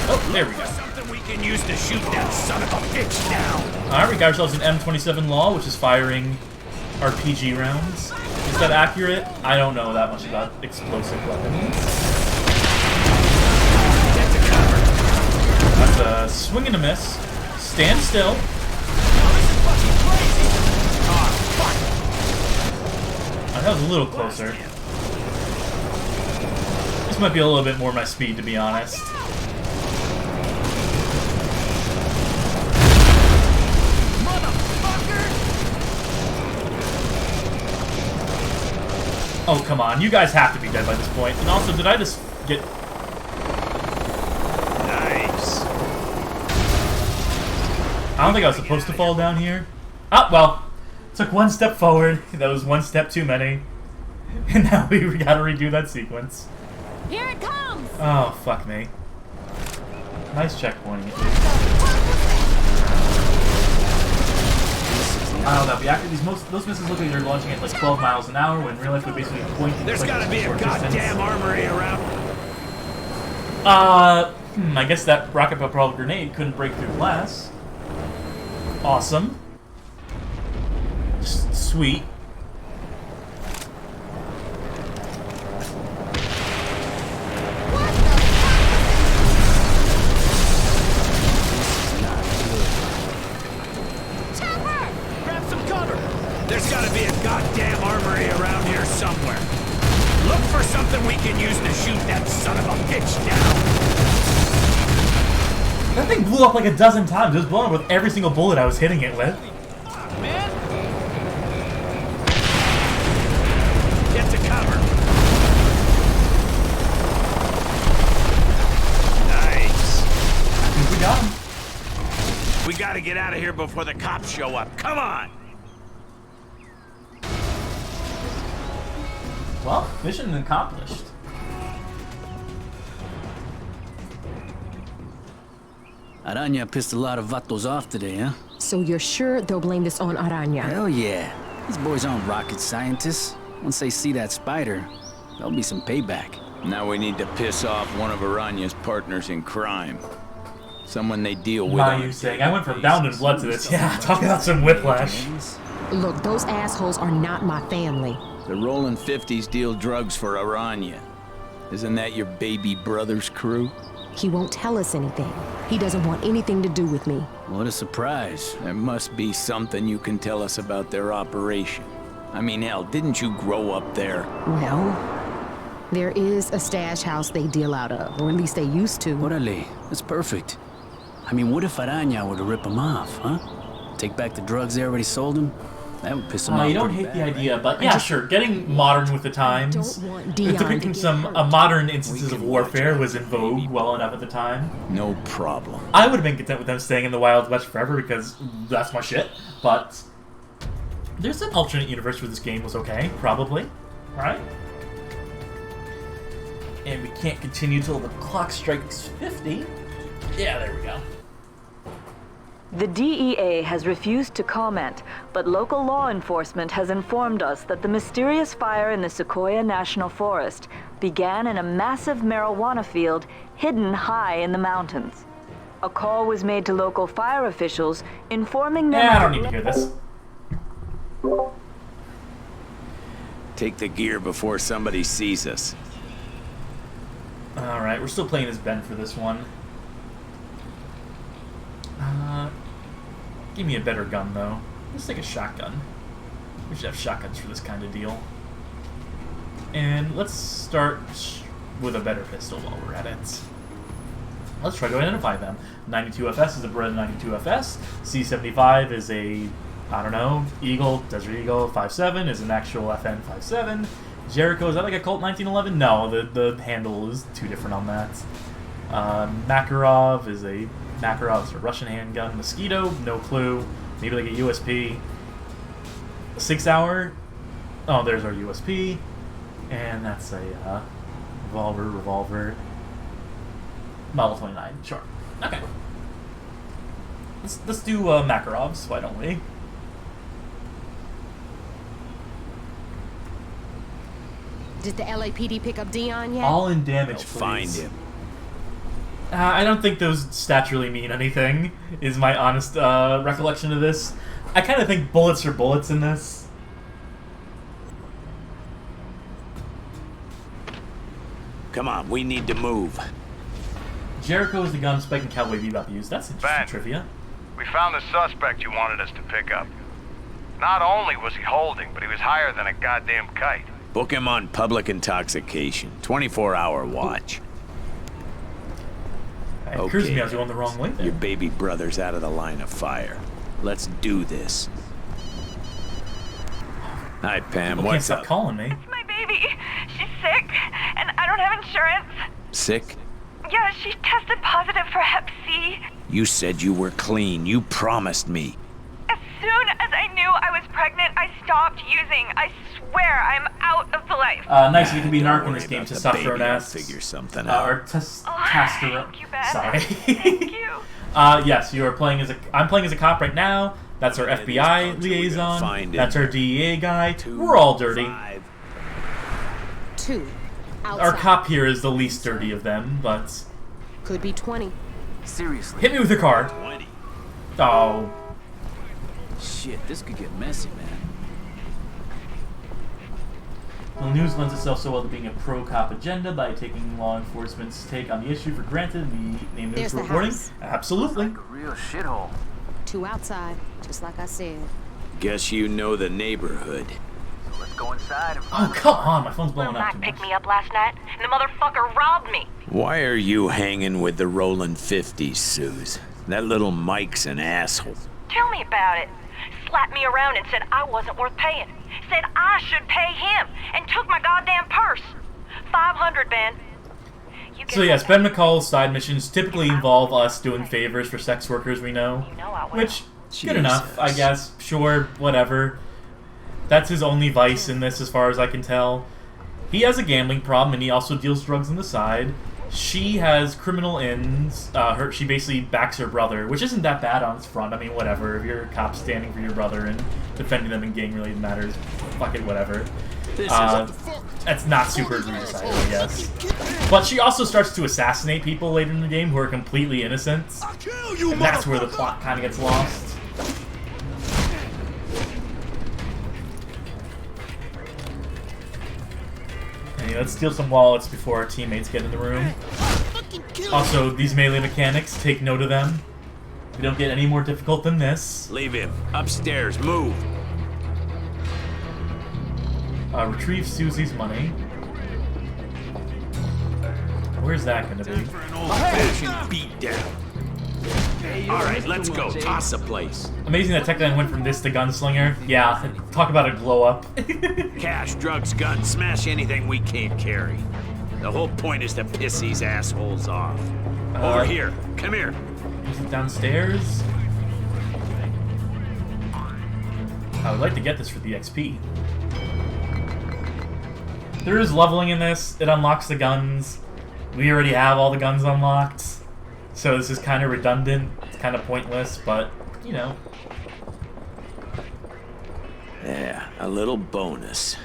Oh, there we go. Something we can use to shoot that son of a bitch down. Alright, we got ourselves an M27 Law, which is firing RPG rounds. Is that accurate? I don't know that much about explosive weapons. That's a swing and a miss. Stand still. Oh, that was a little closer. This might be a little bit more my speed, to be honest. Oh, come on. You guys have to be dead by this point. And also, did I just get... Nice. I don't think I was supposed to fall down here. Ah, well. Took one step forward. That was one step too many. And now we gotta redo that sequence. Here it comes! Oh, fuck me. Nice checkpointing. I don't know. But after those missiles look like they're launching at like 12 miles an hour, when in real life they're basically pointing. There's gotta be a goddamn armory around. I guess that rocket-propelled grenade couldn't break through glass. Awesome. Sweet. There's gotta be a goddamn armory around here somewhere. Look for something we can use to shoot that son of a bitch down. That thing blew up like a dozen times. It was blowing up with every single bullet I was hitting it with. Man. Get to cover. Nice. I think we got him. We gotta get out of here before the cops show up. Come on. Well, mission accomplished. Araña pissed a lot of vatos off today, huh? So you're sure they'll blame this on Araña? Hell yeah. These boys aren't rocket scientists. Once they see that spider, there'll be some payback. Now we need to piss off one of Araña's partners in crime. Someone they deal with. What are you saying? I went from Bound in Blood to this. Yeah, talk about some whiplash. Look, those assholes are not my family. The Rolling 50s deal drugs for Araña. Isn't that your baby brother's crew? He won't tell us anything. He doesn't want anything to do with me. What a surprise. There must be something you can tell us about their operation. I mean, hell, didn't you grow up there? Well, there is a stash house they deal out of, or at least they used to. Orale, that's perfect. I mean, what if Araña were to rip them off, huh? Take back the drugs they already sold him? That would piss them off. You don't hate the idea, but yeah, sure. Getting modern with the times, depicting some modern instances of warfare was in vogue well enough at the time. No problem. I would have been content with them staying in the Wild West forever because that's my shit. But there's an alternate universe where this game was okay, probably, right? And we can't continue till the clock strikes 50. Yeah, there we go. The DEA has refused to comment, but local law enforcement has informed us that the mysterious fire in the Sequoia National Forest began in a massive marijuana field hidden high in the mountains. A call was made to local fire officials informing them... Yeah, I don't need to hear this. Take the gear before somebody sees us. Alright, we're still playing as Ben for this one. Give me a better gun, though. Let's take a shotgun. We should have shotguns for this kind of deal. And let's start with a better pistol while we're at it. Let's try to identify them. 92FS is a Beretta 92FS. C75 is a, I don't know, Eagle, Desert Eagle. 57 is an actual FN 57. Jericho, is that like a Colt 1911? No, the handle is too different on that. Makarov is a Russian handgun. Mosquito, no clue. Maybe like a USP. 6 Hour. Oh, there's our USP. And that's a revolver. Model 29. Sure. Okay. Let's do Makarovs. Why don't we? Did the LAPD pick up Dion yet? All in damage, please. Find him. I don't think those stats really mean anything, is my honest recollection of this. I kind of think bullets are bullets in this. Come on, we need to move. Jericho is the gun Spike and Cowboy Bebop used. That's interesting trivia. We found the suspect you wanted us to pick up. Not only was he holding, but he was higher than a goddamn kite. Book him on public intoxication. 24-hour watch. It occurs to me I was going the wrong way there. Your baby brother's out of the line of fire. Let's do this. Hi, Pam. People What's can't up? stop calling me. It's my baby. She's sick, and I don't have insurance. Sick? Yeah, she tested positive for Hep C. You said you were clean. You promised me. As soon as I knew I was pregnant, pregnant, I stopped using. I swear I'm out of the life. Nice, you can be narc in this game. Testosterone asks. Figure something out. Or testosterone. Thank you, Ben. Sorry. Thank you. Yes, you are playing as a. I'm playing as a cop right now. That's our FBI liaison. That's our DEA guy. We're all dirty. 2. Outside. Our cop here is the least dirty of them, but. Could be 20. Seriously. Hit me with your car. 20. Oh. Shit, this could get messy, man. The news lends itself so well to being a pro-cop agenda by taking law enforcement's take on the issue for granted. The name news reporting. Absolutely. Like a real shithole. 2 outside, just like I said. Guess you know the neighborhood. So let's go inside and Oh, come on. My phone's blowing up Mac too picked much. me up last night, and the motherfucker robbed me. Why are you hanging with the rolling 50s, Suze? That little Mike's an asshole. Tell me about it. Slapped me around and said I wasn't worth paying. Said I should pay him, and took my goddamn purse. $500, Ben. So yes, Ben McCall's side missions typically involve us doing favors for sex workers we know. Which, good enough, I guess. Sure, whatever. That's his only vice in this as far as I can tell. He has a gambling problem and he also deals drugs on the side. She has criminal ends. She basically backs her brother, which isn't that bad on its front. I mean, whatever. If you're a cop standing for your brother and defending them in gang-related matters, fuck it, whatever. That's not super egregious either, I guess. But she also starts to assassinate people later in the game who are completely innocent. And that's where the plot kind of gets lost. Anyway, let's steal some wallets before our teammates get in the room. Also, these melee mechanics, take note of them. We don't get any more difficult than this. Leave him. Upstairs. Move. Retrieve Susie's money. Where's that gonna be? Old-fashioned beat down. Alright, let's go. Toss the place. Amazing that Techland went from this to Gunslinger. Yeah, talk about a glow up. Cash, drugs, guns, smash anything we can't carry. The whole point is to piss these assholes off. Over here. Come here. Is it downstairs? I would like to get this for the XP. There is leveling in this. It unlocks the guns. We already have all the guns unlocked. So this is kind of redundant. It's kind of pointless, but, you know. Yeah, a little bonus.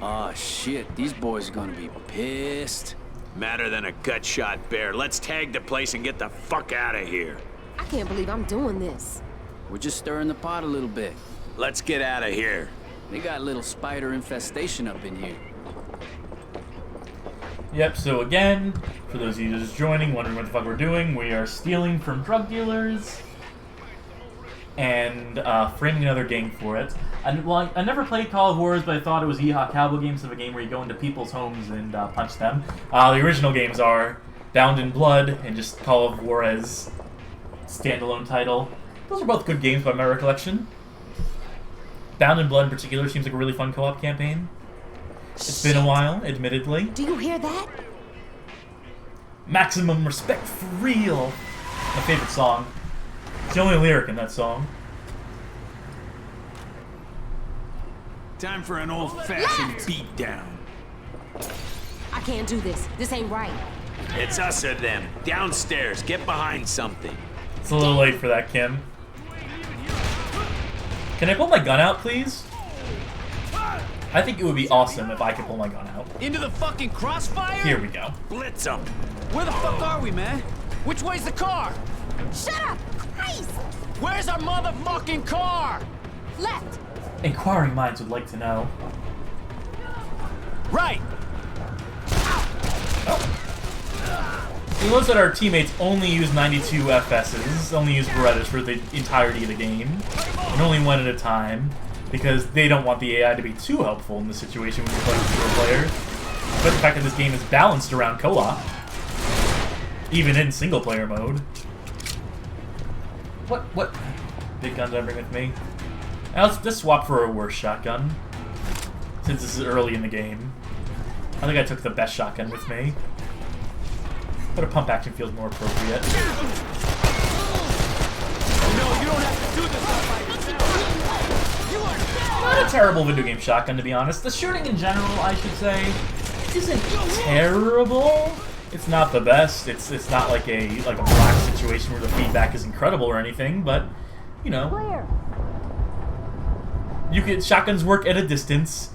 Oh shit, these boys are gonna be pissed. Madder than a gut shot bear. Let's tag the place and get the fuck out of here. I can't believe I'm doing this. We're just stirring the pot a little bit. Let's get out of here. They got a little spider infestation up in here. Yep, so again, for those of you just joining, wondering what the fuck we're doing, we are stealing from drug dealers and framing another gang for it. I never played Call of Juarez, but I thought it was Yeehaw Cowboy Games of a game where you go into people's homes and punch them. The original games are Bound in Blood and just Call of Juarez standalone title. Those are both good games by my recollection. Bound in Blood in particular seems like a really fun co-op campaign. It's been a while, admittedly. Do you hear that? Maximum respect for real. My favorite song. It's the only lyric in that song. Time for an old-fashioned beatdown. I can't do this. This ain't right. It's us or them. Downstairs. Get behind something. It's a little late for that, Kim. Can I pull my gun out, please? I think it would be awesome if I could pull my gun out. Into the fucking crossfire? Here we go. Blitz them. Where the fuck are we, man? Which way's the car? Shut up! Christ! Where's our motherfucking car? Left! Inquiring minds would like to know. Right! You notice that our teammates only use 92 FSs, only use Berettas for the entirety of the game, and only one at a time, because they don't want the AI to be too helpful in this situation when you're playing with 4 players. But the fact that this game is balanced around co-op, even in single-player mode. What big gun did I bring with me? Now let's swap for a worse shotgun, since this is early in the game. I think I took the best shotgun with me. But a pump action feels more appropriate. No, you don't have to do this all by yourself. terrible video game shotgun, to be honest. The shooting in general, I should say, isn't terrible. It's not the best. It's not like a black situation where the feedback is incredible or anything, but you know, shotguns work at a distance.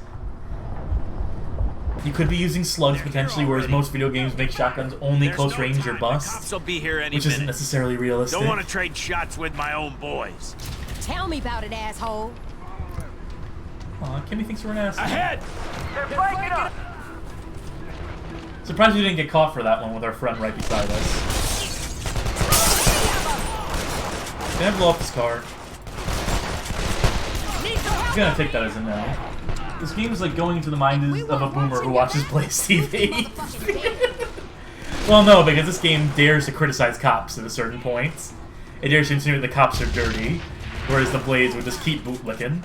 You could be using slugs potentially, whereas most video games make shotguns only close range or bust, which isn't necessarily realistic. Don't want to trade shots with my own boys. Tell me about it, asshole. Aw, Kimmy thinks we're an asshole. Ahead! They're flanking us! Surprised we didn't get caught for that one with our friend right beside us. Gonna blow up this car. I'm gonna take that as a no. This game is like going into the mind of a boomer who watches Blaze TV. Well, no, because this game dares to criticize cops at a certain point. It dares to insinuate the cops are dirty, whereas the Blaze would just keep bootlicking.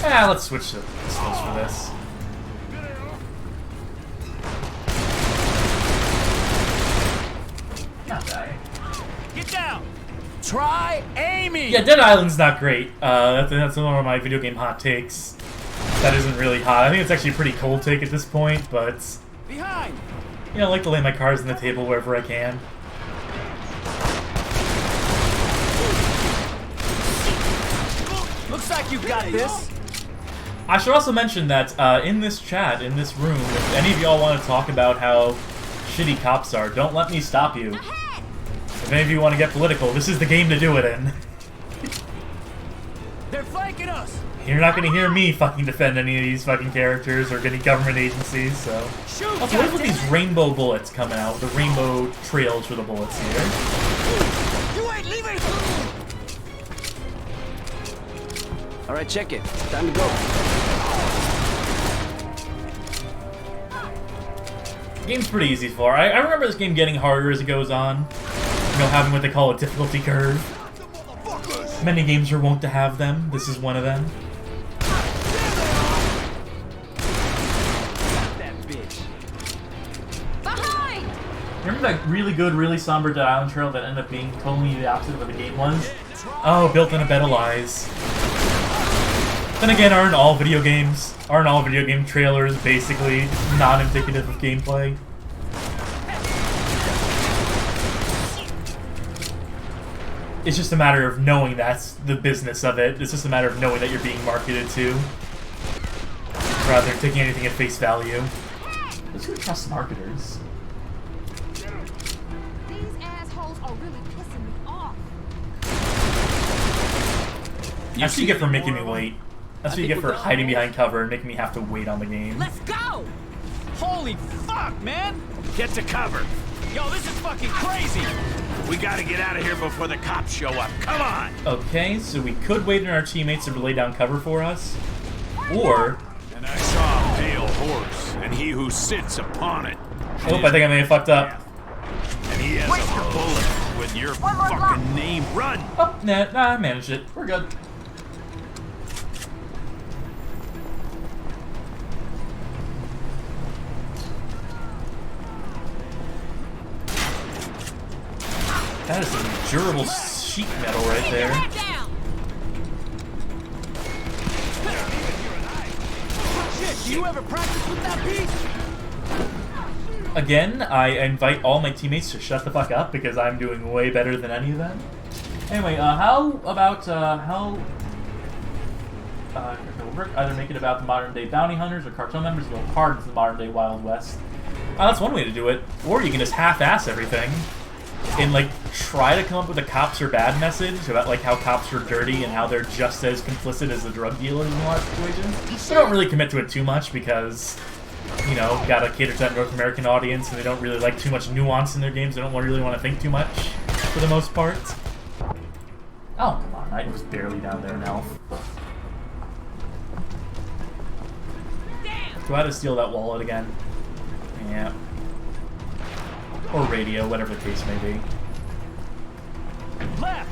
Ah, let's switch the skills for this. Not die. Get down! Try aiming! Yeah, Dead Island's not great. That's one of my video game hot takes. That isn't really hot. I think it's actually a pretty cold take at this point, but... Behind! You know, I like to lay my cards on the table wherever I can. Looks like you've got this. I should also mention that in this chat, in this room, if any of y'all want to talk about how shitty cops are, don't let me stop you. If any of you want to get political, this is the game to do it in. They're flanking us! You're not going to hear me fucking defend any of these fucking characters or any government agencies, so... Also, what is with these rainbow bullets coming out? The rainbow trails for the bullets here. You ain't leaving! Alright, check it. Time to go. The game's pretty easy so far. I remember this game getting harder as it goes on. You know, having what they call a difficulty curve. Many games are wont to have them. This is one of them. Behind! Remember that really good, really somber Dead Island trail that ended up being totally the opposite of what the game was? Oh, built in a bed of lies. Then again, aren't all video game trailers basically non-indicative of gameplay? It's just a matter of knowing that's the business of it. It's just a matter of knowing that you're being marketed to, rather than taking anything at face value. Let's go trust marketers. These assholes are really pissing me off. That's what you get for making me wait. That's what you get for hiding behind cover and making me have to wait on the game. Let's go! Holy fuck, man! Get to cover. Yo, this is fucking crazy! We gotta get out of here before the cops show up. Come on! Okay, so we could wait on our teammates to lay down cover for us. Or... And I saw a pale horse, and he who sits upon it. Oh, I think I may have fucked up. And he has a bullet with your fucking name. Run! Oh, nah, I managed it. We're good. That is some durable sheet metal right there. Shit, do you ever practice with that piece? Again, I invite all my teammates to shut the fuck up because I'm doing way better than any of them. Anyway, how about, we'll either make it about the modern day bounty hunters or cartel members go hard into the modern day Wild West. That's one way to do it. Or you can just half-ass everything and, like, try to come up with a cops are bad message about, like, how cops are dirty and how they're just as complicit as the drug dealers in a lot of situations. They don't really commit to it too much because, you know, gotta cater to that North American audience and they don't really like too much nuance in their games. They don't really want to think too much, for the most part. Oh, come on. I was barely down there now. Do I have to steal that wallet again? Yeah. Or radio, whatever the case may be. Left!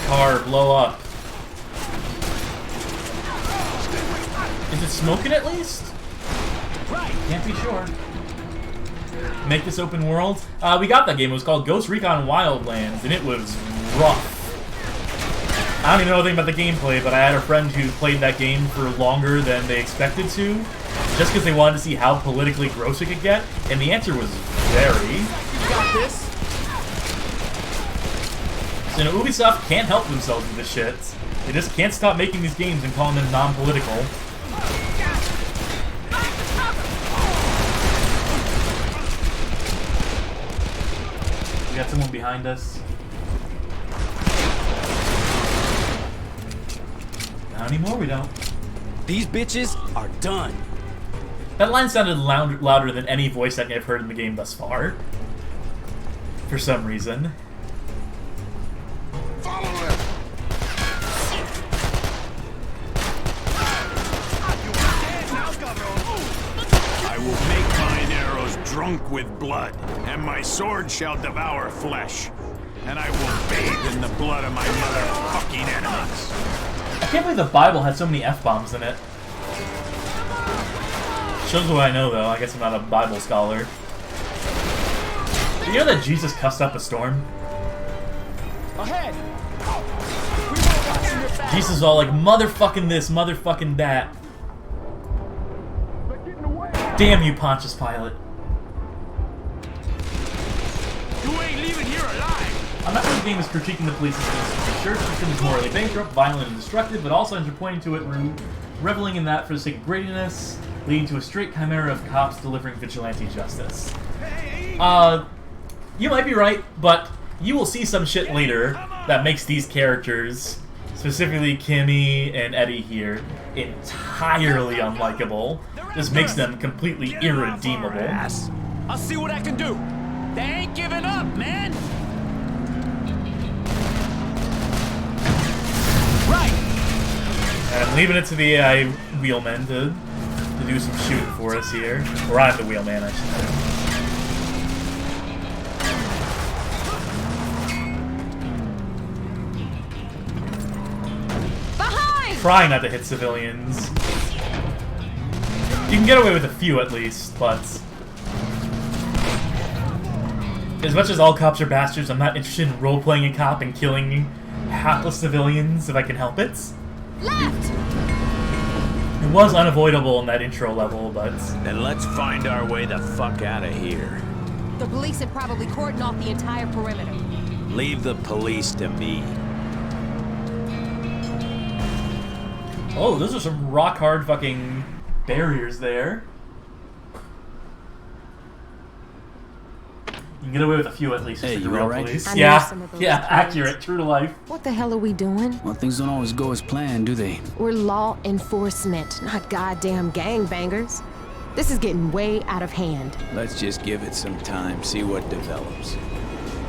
Car, blow up. smoking at least? Can't be sure. Make this open world. We got that game. It was called Ghost Recon Wildlands, and it was rough. I don't even know anything about the gameplay, but I had a friend who played that game for longer than they expected to, just because they wanted to see how politically gross it could get, and the answer was very. You got this. So, you know, Ubisoft can't help themselves with this shit. They just can't stop making these games and calling them non-political. We got someone behind us. Not anymore, we don't. These bitches are done. That line sounded louder than any voice acting I've heard in the game thus far. For some reason. I will make mine arrows drunk with blood, and my sword shall devour flesh, and I will bathe in the blood of my motherfucking enemies. I can't believe the Bible had so many F-bombs in it. Shows what I know, though. I guess I'm not a Bible scholar. Did you know that Jesus cussed up a storm? Ahead. Jesus is all like, motherfucking this, motherfucking that. Damn you, Pontius Pilate. You ain't leaving here alive. I'm not sure the game is critiquing the police system. The church system is morally bankrupt, violent, and destructive, but also ends pointing to it, reveling in that for the sake of greediness, leading to a straight chimera of cops delivering vigilante justice. You might be right, but you will see some shit later that makes these characters, specifically Kimmy and Eddie here, entirely unlikable. This makes them completely irredeemable. I'll see what I can do. They ain't giving up, man. Right. And I'm leaving it to the AI wheelmen to do some shooting for us here. Or I'm the wheelman, I should say. Behind! Trying not to hit civilians. You can get away with a few at least, but as much as all cops are bastards, I'm not interested in role-playing a cop and killing hapless civilians if I can help it. Left! It was unavoidable in that intro level, but... Then let's find our way the fuck out of here. The police have probably cordoned off the entire perimeter. Leave the police to me. Oh, those are some rock-hard fucking barriers there. You can get away with a few at least. Hey, the you real alright? police. I know Yeah, some of those yeah, kids. accurate, true to life. What the hell are we doing? Well, things don't always go as planned, do they? We're law enforcement, not goddamn gangbangers. This is getting way out of hand. Let's just give it some time, see what develops.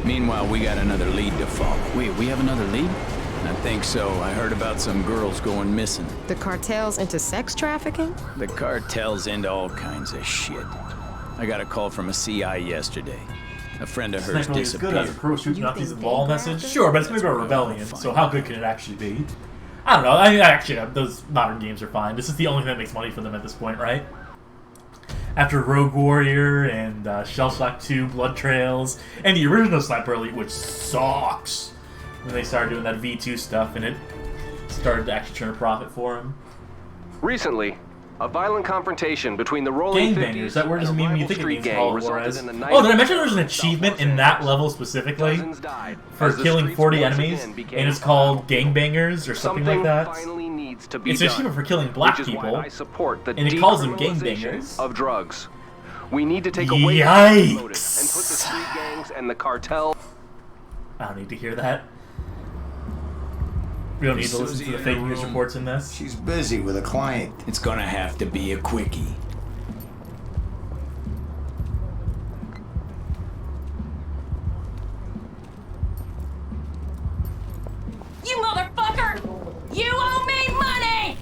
Meanwhile, we got another lead to follow. Wait, we have another lead? I think so. I heard about some girls going missing. The cartel's into sex trafficking? The cartel's into all kinds of shit. I got a call from a CI yesterday. A friend of hers It's not really as good disappeared. as a pro shooting Nazis in the ball message. Sure, but it's maybe a rebellion, so how good can it actually be? I don't know. I mean, actually, those modern games are fine. This is the only thing that makes money for them at this point, right? After Rogue Warrior and Shellshock 2, Blood Trails, and the original Sniper Elite, which sucks, when they started doing that V2 stuff, and it started to actually turn a profit for them. Recently, a violent confrontation between the rolling Gangbangers, that word doesn't mean you think it means gang Call of resulted Juarez. in the night Oh, did I mention there was an achievement in that level specifically for killing 40 enemies, and it's called Gangbangers or something like that? It's an achievement for killing black people, I support the and it calls them decriminalization gangbangers. of drugs. We need to take away the Yikes! motive and put the street gangs and the cartel. I don't need to hear that. We don't need to listen to the fake news reports in this. She's busy with a client. It's gonna have to be a quickie. You motherfucker! You owe me money!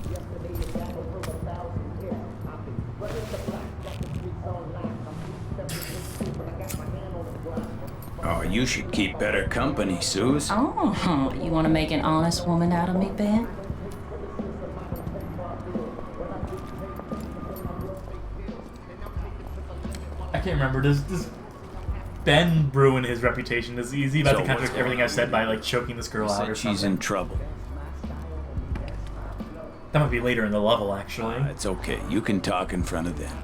Oh, you should keep better company, Suze. Oh, you want to make an honest woman out of me, Ben? can't remember. Does Ben ruin his reputation? Is he about to contradict everything I've said by like choking this girl out or something? She's in trouble. That might be later in the level, actually. It's okay. You can talk in front of them.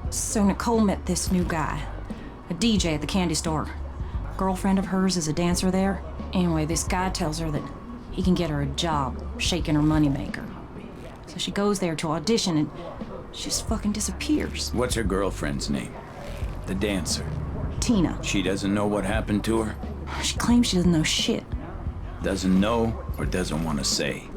So Nicole met this new guy, a DJ at the candy store. A girlfriend of hers is a dancer there. Anyway, this guy tells her that he can get her a job shaking her moneymaker. So she goes there to audition and she just fucking disappears. What's her girlfriend's name? The dancer. Tina. She doesn't know what happened to her? She claims she doesn't know shit. Doesn't know or doesn't want to say?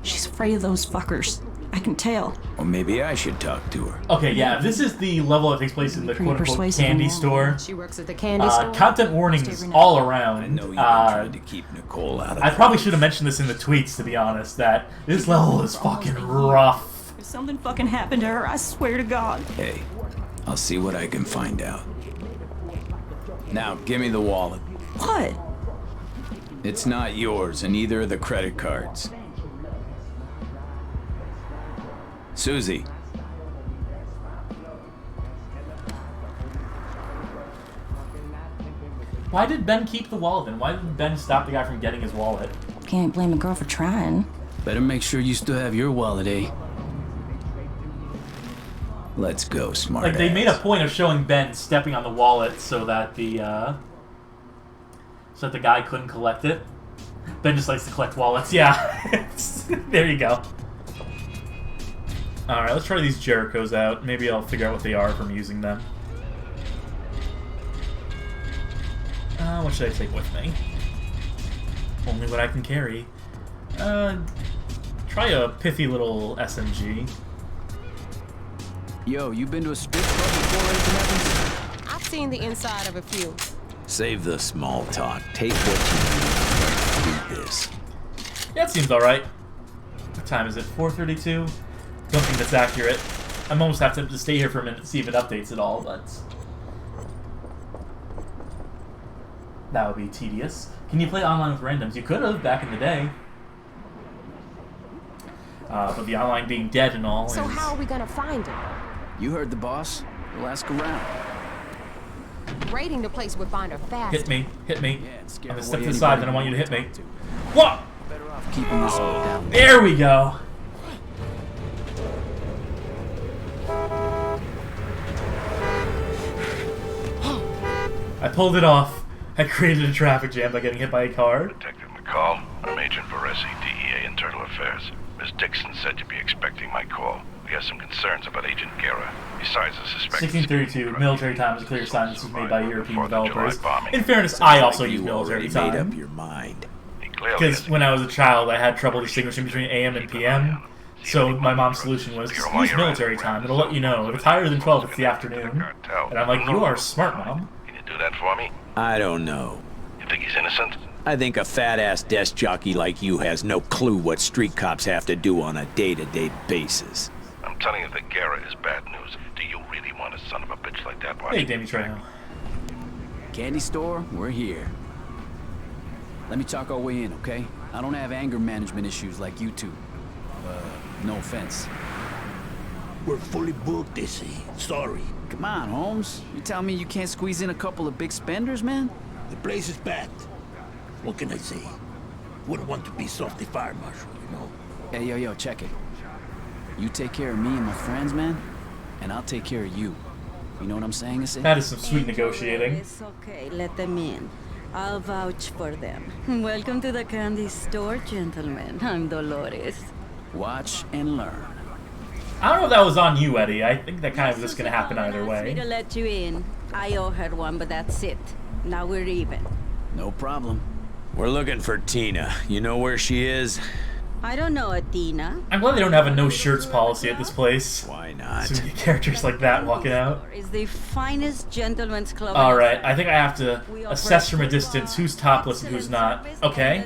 She's afraid of those fuckers. I can tell. Or maybe I should talk to her. Okay, yeah, this is the level that takes place in the quote-unquote candy store. She works at the candy store. Content warnings all around. I know you've been trying to keep Nicole out of I probably should have mentioned this in the tweets, to be honest, that this level is fucking rough. If something fucking happened to her, I swear to God. Hey, I'll see what I can find out. Now, give me the wallet. What? It's not yours, and neither are the credit cards. Susie. Why did Ben keep the wallet then? Why did Ben stop the guy from getting his wallet? Can't blame a girl for trying. Better make sure you still have your wallet, eh? Let's go, smart Like, they made a point of showing Ben stepping on the wallet so that the guy couldn't collect it. Ben just likes to collect wallets. Yeah. There you go. Alright, let's try these Jerichos out. Maybe I'll figure out what they are from using them. What should I take with me? Only what I can carry. Try a pithy little SMG. Yo, you been to a strip club before, Agent Evans? I've seen the inside of a few. Save the small talk. Take what you need. Do this. Yeah, it seems alright. What time is it? 4:32? Don't think that's accurate. I'm almost have to stay here for a minute to see if it updates at all, but that would be tedious. Can you play online with randoms? You could have back in the day, but the online being dead and all. So how are we gonna find her? You heard the boss. We'll ask around. Raiding the place would find her fast. Hit me, hit me. Yeah, I'm gonna step to the side, then I want you to hit me. What? Better off keeping this all down. There we go. I pulled it off. I created a traffic jam by getting hit by a car. Detective McCall, I'm Agent Varesi, DEA Internal Affairs. Miss Dixon said you'd be expecting my call. We have some concerns about Agent Guerra. Besides the suspected... 1632, military time is a clear sign this was made by European developers. In fairness, I also use military time. Made up your mind. Because when I was a child, I had trouble distinguishing between AM and PM. So my mom's solution was, just use military time. It'll let you know. If it's higher than 12, it's the afternoon. And I'm like, you are smart, Mom. Can you do that for me? I don't know. You think he's innocent? I think a fat-ass desk jockey like you has no clue what street cops have to do on a day-to-day basis. I'm telling you that Guerra is bad news. Do you really want a son of a bitch like that watching? Hey, Danny Trejo. Candy store, we're here. Let me talk our way in, okay? I don't have anger management issues like you two. No offense. We're fully booked, they say. Sorry. Come on, Holmes. You tell me you can't squeeze in a couple of big spenders, man? The place is packed. What can I say? Wouldn't want to be softly fire marshal, you know? Hey, yo, check it. You take care of me and my friends, man, and I'll take care of you. You know what I'm saying, Issy? That is some sweet negotiating. It's okay, let them in. I'll vouch for them. Welcome to the candy store, gentlemen. I'm Dolores. Watch and learn. I don't know if that was on you, Eddie. I think that kind of was just going to happen either way. Free to let you in. I owe her one, but that's it. Now we're even. No problem. We're looking for Tina. You know where she is? I don't know, Athena. I'm glad they don't have a no-shirts policy at this place. Why not? So you get characters like that walking out. It's the finest gentleman's club. Alright, I think I have to assess from a distance who's topless and who's not. Okay.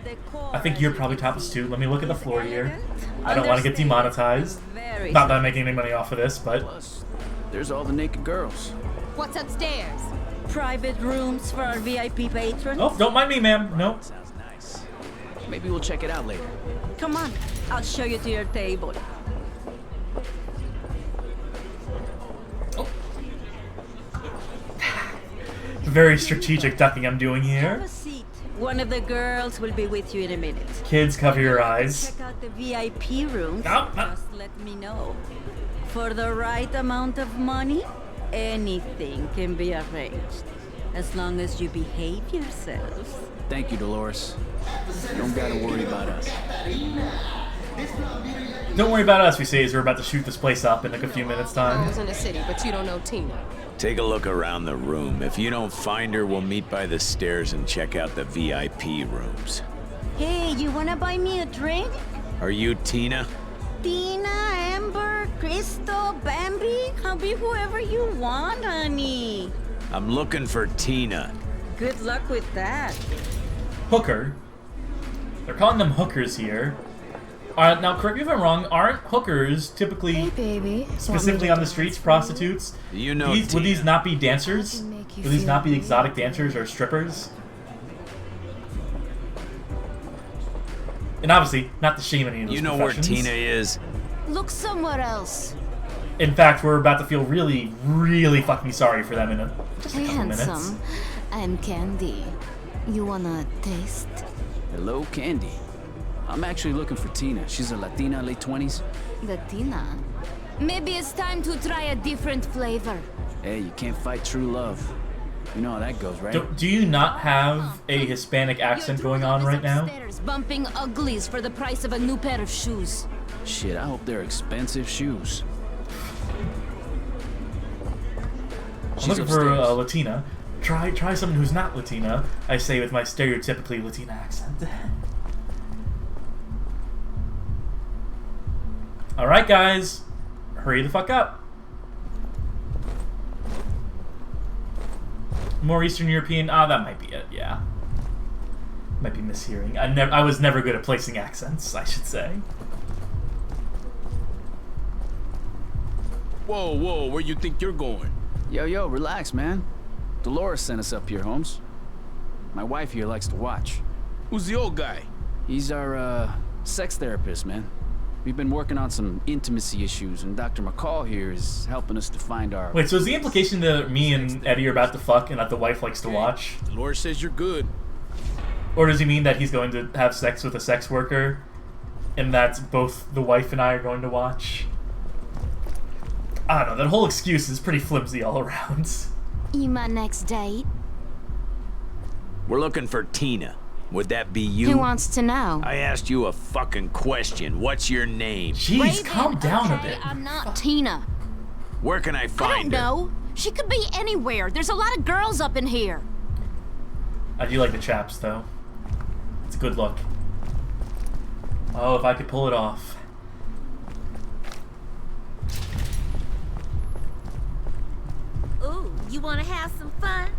I think you're probably topless too. Let me look at the floor here. I don't want to get demonetized. Not that I'm making any money off of this, but... There's all the naked girls. What's upstairs? Private rooms for our VIP patrons. Oh, don't mind me, ma'am. Nope. Sounds nice. Maybe we'll check it out later. Come on, I'll show you to your table. Oh, Very strategic ducking I'm doing here. One of the girls will be with you in a minute. Kids, cover your eyes. Check out the VIP rooms. Just let me know. For the right amount of money, anything can be arranged. As long as you behave yourselves. Thank you, Dolores. You don't gotta worry about us. Don't worry about us, we say as we're about to shoot this place up in like a few minutes' I time. was in the city, but you don't know Tina. Take a look around the room. If you don't find her, we'll meet by the stairs and check out the VIP rooms. Hey, you wanna buy me a drink? Are you Tina? Tina, Amber, Crystal, Bambi? I'll be whoever you want, honey. I'm looking for Tina. Good luck with that. Hooker? They're calling them hookers here. Now, correct me if I'm wrong, aren't hookers typically, specifically on the streets, prostitutes? You know Would these not be dancers? Would these not be exotic dancers or strippers? And obviously, not to shame any of those You know where professions. Tina is? Look somewhere else. In fact, we're about to feel really, really fucking sorry for them in just a Hey, couple minutes. handsome. I'm Candy. You wanna taste? Hello, Candy. I'm actually looking for Tina. She's a Latina, late 20s. Latina? Maybe it's time to try a different flavor. Hey, you can't fight true love. You know how that goes, right? Do you not have a Hispanic accent going on right now? Upstairs bumping uglies for the price of a new pair of shoes. Shit, I hope they're expensive shoes. I'm looking for a Latina. Try someone who's not Latina, I say with my stereotypically Latina accent. Alright guys, hurry the fuck up. More Eastern European, that might be it, yeah. Might be mishearing. I was never good at placing accents, I should say. Whoa, whoa, where you think you're going? Yo, relax, man. Dolores sent us up here, Holmes. My wife here likes to watch. Who's the old guy? He's our, sex therapist, man. We've been working on some intimacy issues, and Dr. McCall here is helping us to find our... Wait, so is the implication that me and Eddie are about to fuck and that the wife likes to watch? Dolores says you're good. Or does he mean that he's going to have sex with a sex worker and that both the wife and I are going to watch? I don't know, that whole excuse is pretty flimsy all around. You my next date? We're looking for Tina. Would that be you? Who wants to know? I asked you a fucking question. What's your name? Jeez, Raven, calm down okay? a bit. I'm not Tina. Where can I I find don't her? know. She could be anywhere. There's a lot of girls up in here. I do like the chaps, though. It's a good look. Oh, if I could pull it off. Ooh, you wanna have some fun?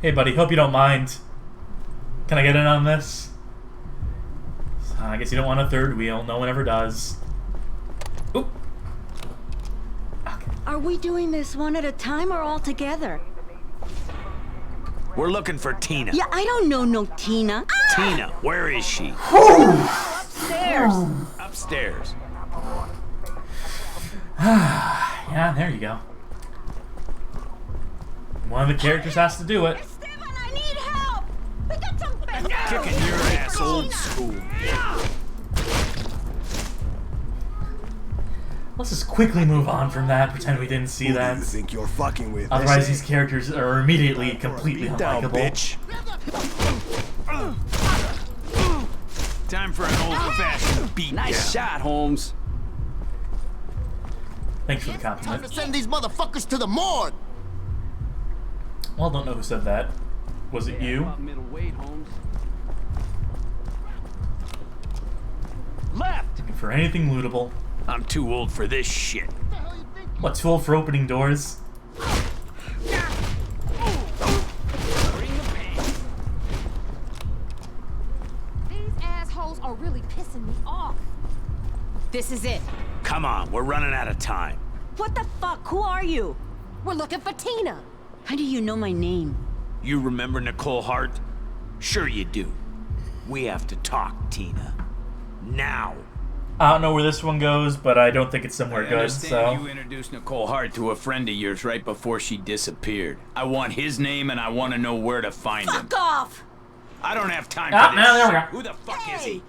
Hey, buddy, hope you don't mind. Can I get in on this? I guess you don't want a third wheel. No one ever does. Oop. Are we doing this one at a time or all together? We're looking for Tina. Yeah, I don't know no Tina. Tina, where is she? Upstairs. Upstairs. Yeah, there you go. One of the characters has to do it. Kicking your ass old school. Let's just quickly move on from that, pretend we didn't see that. Who do you think you're fucking with? Otherwise, these characters are immediately completely down, unlikable. bitch. Time for an old-fashioned beat. Nice shot, Holmes. Thanks for the Time compliment. to send these motherfuckers to the morgue. Well, don't know who said that. Was it you? Middleweight, Holmes. Left. Looking for anything lootable. I'm too old for this shit. What, too old for opening doors? These assholes are really pissing me off. This is it. Come on, we're running out of time. What the fuck? Who are you? We're looking for Tina. How do you know my name? You remember Nicole Hart? Sure you do. We have to talk, Tina. Now. I don't know where this one goes, but I don't think it's somewhere I good, understand so... you introduced Nicole Hart to a friend of yours right before she disappeared. I want his name and I want to know where to find him. Fuck off! I don't have time Ah, for now there we this. go. Who the fuck is he?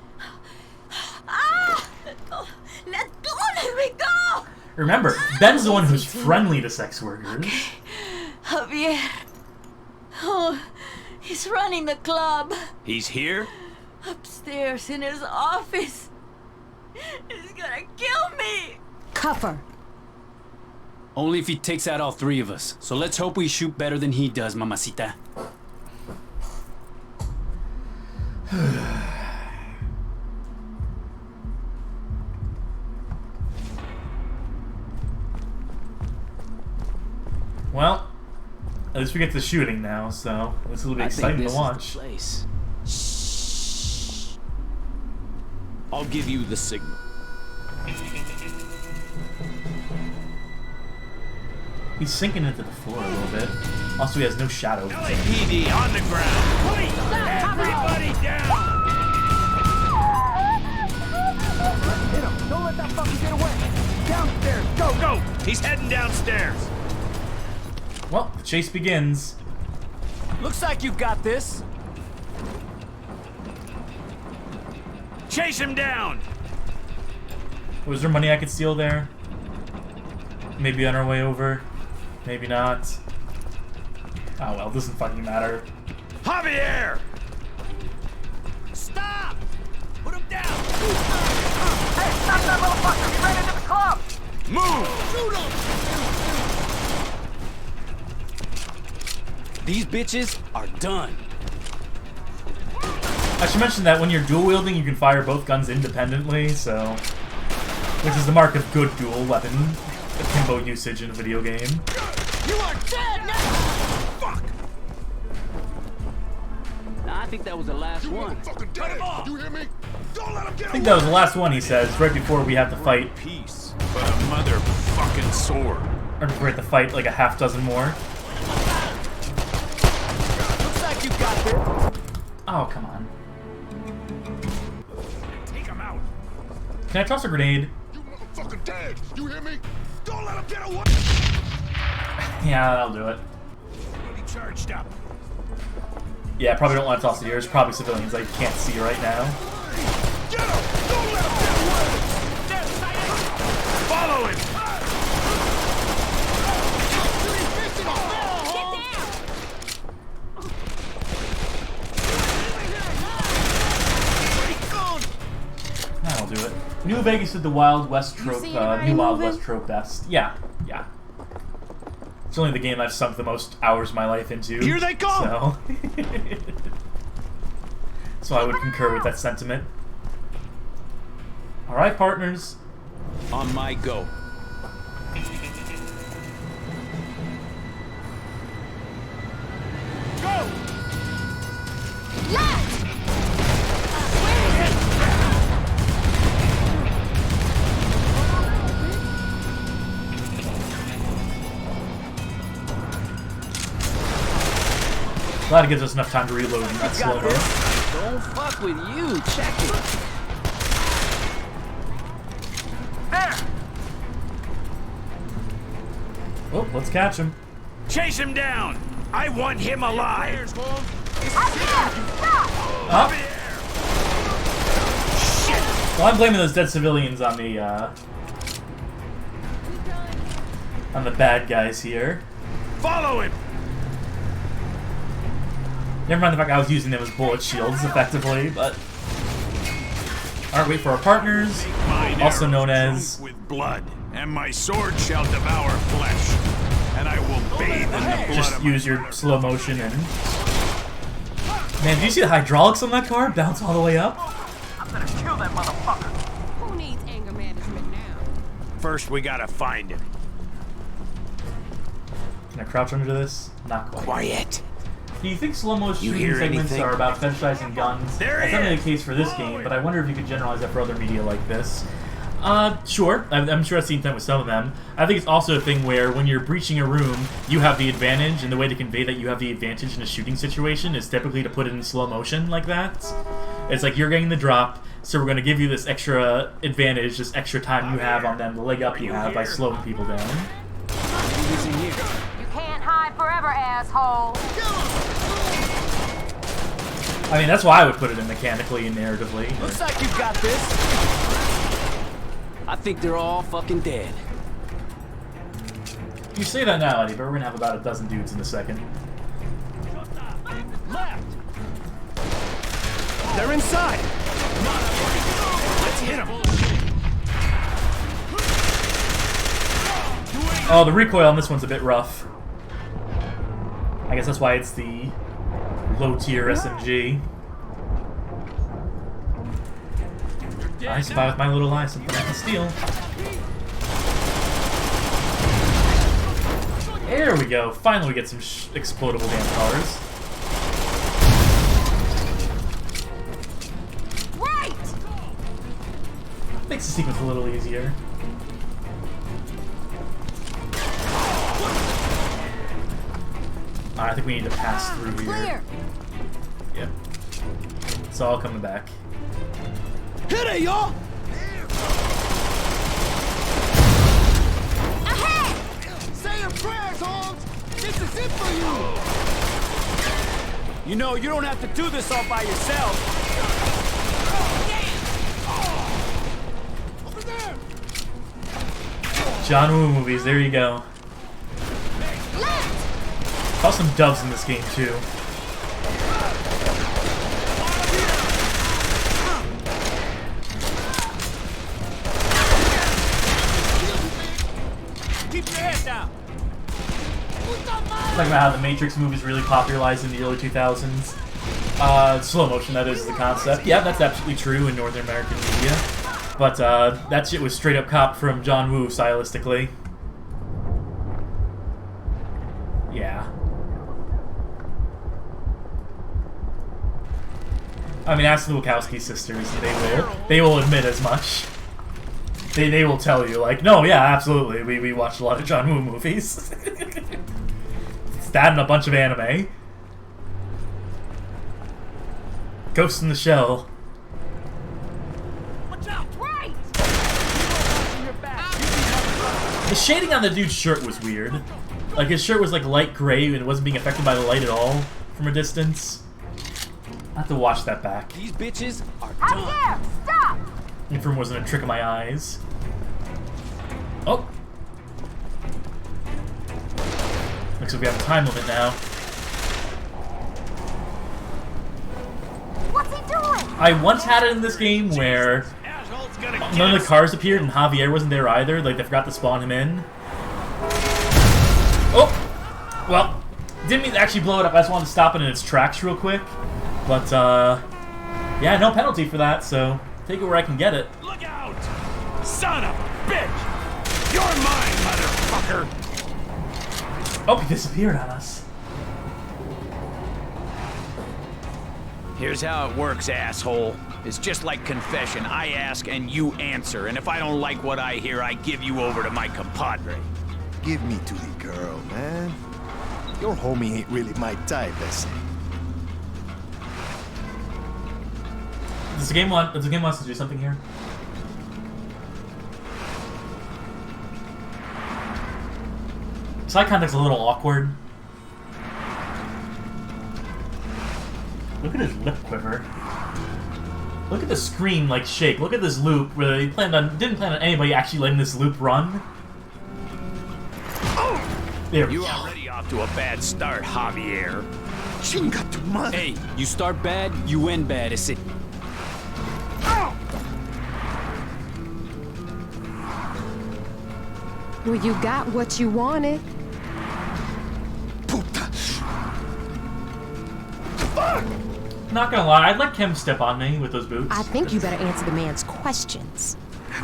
Ah! Let go! Let go! Let me go! Remember, Ben's the one who's friendly to sex workers. Javier. Oh, he's running the club. He's here? Upstairs in his office. He's gonna kill me! Cuff her. Only if he takes out all three of us. So let's hope we shoot better than he does, mamacita. Well, at least we get to shooting now, so this will be exciting to watch. Place. Shh. I'll give you the signal. He's sinking into the floor a little bit. Also, he has no shadow. LAPD on the ground. Police, everybody down. Hit him! Don't let that fucker get away! Downstairs! Go! Go! He's heading downstairs. Well, the chase begins. Looks like you've got this. Chase him down. Was there money I could steal there? Maybe on our way over. Maybe not. Oh well, doesn't fucking matter. Javier! Stop! Put him down! Hey, stop that motherfucker! He ran into the club! Move! Shoot him! These bitches are done. I should mention that when you're dual wielding, you can fire both guns independently, so... Which is the mark of good dual weapon akimbo usage in a video game. You are dead now! Fuck! Nah, I think that was the last one. Cut him off! You hear me? Don't let him get I think that was the last one, he says, right before we have to fight. Peace, but a motherfucking sword. Or before we have to fight like a half dozen more. Looks like you got this. Oh, come on. Take him out. Can I toss a grenade? You motherfucking dead! You hear me? Don't let him get away! Yeah, that'll do it. Already charged up. Yeah, probably don't want to toss it here. There's probably civilians I can't see right now. Get him! Don't let him get away! Follow him! That'll do it. New Vegas did the Wild West trope, see anybody new Wild moving? West trope best. Yeah, yeah. It's only the game I've sunk the most hours of my life into. Here they come! So I would concur with that sentiment. Alright, partners. On my go. Go! Left! Glad it gives us enough time to reload in that slow-mo. Don't fuck with you. Check it. There! Oh, let's catch him. Chase him down! I want him alive! Up. Well, I'm blaming those dead civilians on the bad guys here. Follow him! Never mind the fact I was using them as bullet shields, effectively, but... Alright, wait for our partners, also known as... With blood, and my sword shall devour flesh, and I will bathe in the blood Just of use your slow motion and... Man, did you see the hydraulics on that car? Bounce all the way up? I'm gonna kill that motherfucker. Who needs anger management now? First, we gotta find him. Can I crouch under this? Not quite. Quiet. Do you think slow-mo shooting hear segments anything? are about fetishizing guns? There That's he not is. the case for this game, but I wonder if you could generalize that for other media like this. Sure. I'm sure I've seen that with some of them. I think it's also a thing where when you're breaching a room, you have the advantage, and the way to convey that you have the advantage in a shooting situation is typically to put it in slow motion like that. It's like, you're getting the drop, so we're going to give you this extra advantage, this extra time you have on them, the leg up you have by slowing people down. You can't hide forever, asshole. I mean, that's why I would put it in mechanically and narratively. Looks like you've got this. I think they're all fucking dead. You say that now, Eddie, but we're gonna have about a dozen dudes in a second. Left. They're inside. Let's hit them. Oh, the recoil on this one's a bit rough. I guess that's why it's the low-tier SMG. I spy with my little eye something I can steal. There we go. Finally we get some explodable damn cars. Right. Makes the sequence a little easier. I think we need to pass through here. Clear. Yep. It's all coming back. Hit it, y'all! Ahead! Say your prayers, Holmes! This is it for you! You know, you don't have to do this all by yourself. Over there! John Woo movies, there you go. Saw some doves in this game too. Keep your head down. Talking about how the Matrix movies really popularized in the early 2000s. Slow motion, that is the concept. Yeah, that's absolutely true in Northern American media. But that shit was straight up copped from John Woo stylistically. Yeah. I mean, ask the Wachowski sisters, and they will admit as much. They will tell you, like, no, yeah, absolutely, we watched a lot of John Woo movies. It's that and a bunch of anime. Ghost in the Shell. Watch out! Right. The shading on the dude's shirt was weird. Like, his shirt was like light gray and it wasn't being affected by the light at all from a distance. I have to watch that back. These bitches are Javier, done. stop! Infirm wasn't a trick of my eyes. Oh! Looks like we have a time limit now. What's he doing? I once had it in this game where none of the cars appeared and Javier wasn't there either. Like, they forgot to spawn him in. Oh! Well, didn't mean to actually blow it up. I just wanted to stop it in its tracks real quick. But, yeah, no penalty for that, so take it where I can get it. Look out! Son of a bitch! You're mine, motherfucker! Oh, he disappeared on us. Here's how it works, asshole. It's just like confession. I ask and you answer, and if I don't like what I hear, I give you over to my compadre. Give me to the girl, man. Your homie ain't really my type, let's say. Does the game want us to do something here? Side contact's a little awkward. Look at his lip quiver. Look at the screen like shake. Look at this loop where they didn't plan on anybody actually letting this loop run. There we You're go. already off to a bad start, Javier. Chinga tu madre. Hey, you start bad, you end bad. It's it. Well, you got what you wanted. Not gonna lie, I'd let Kim step on me with those boots. I think you better answer the man's questions.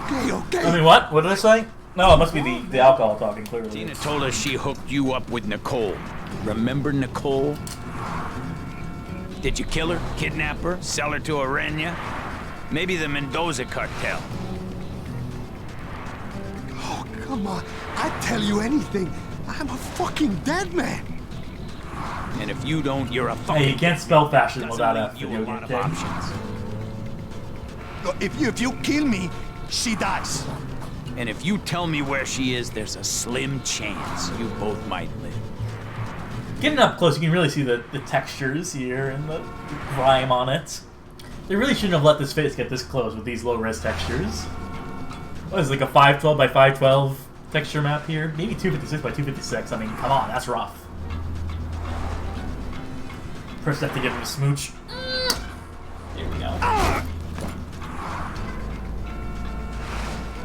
Okay. I mean, what? What did I say? No, it must be the alcohol talking, clearly. Tina told us she hooked you up with Nicole. Remember Nicole? Did you kill her, kidnap her, sell her to Arena? Maybe the Mendoza cartel. Oh, come on. I'd tell you anything. I'm a fucking dead man. And if you don't, you're a fucking... Hey, you can't spell fascism Doesn't without leave F. you a lot of options. If you kill me, she dies. And if you tell me where she is, there's a slim chance you both might live. Getting up close, you can really see the textures here and the grime on it. They really shouldn't have let this face get this close with these low-res textures. What is it, like a 512 by 512 texture map here? Maybe 256 by 256. I mean, come on, that's rough. First, I have to give him a smooch. There we go.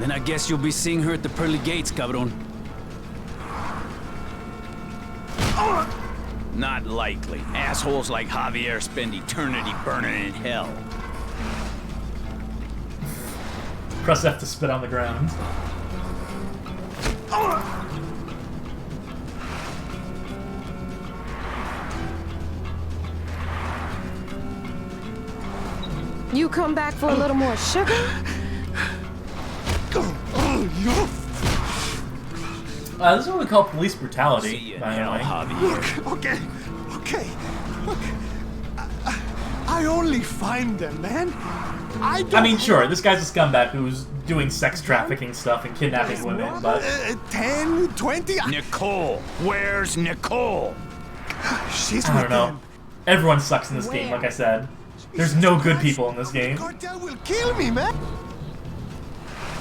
Then I guess you'll be seeing her at the pearly gates, cabron. Not likely. Assholes like Javier spend eternity burning in hell. Press F to spit on the ground. You come back for a little more sugar? This is what we call police brutality, by the way. Okay. Look, I only find them, man. I mean, sure, this guy's a scumbag who's doing sex trafficking stuff and kidnapping women, but... 10, 20... Nicole! Where's Nicole? She's I don't know. Everyone sucks in this game, like I said. There's no good people in this game. Cartel will kill me, man.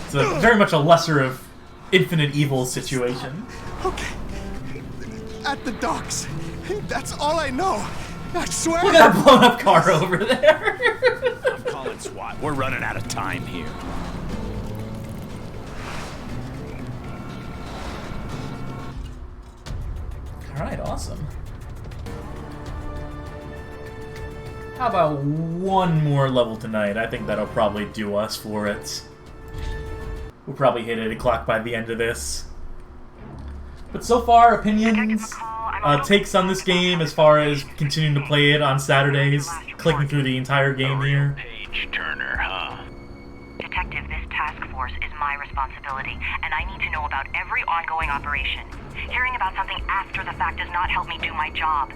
It's very much a lesser of infinite evil situation. Okay. At the docks. That's all I know. I swear. Look at that blown up car over there. I'm calling SWAT. We're running out of time here. Alright, awesome. How about one more level tonight? I think that'll probably do us for it. We'll probably hit 8 o'clock by the end of this. But so far, opinions, takes on this game as far as continuing to play it on Saturdays, clicking through the entire game here. Page Turner, huh? Detective, this task force is my responsibility, and I need to know about every ongoing operation. Hearing about something after the fact does not help me do my job.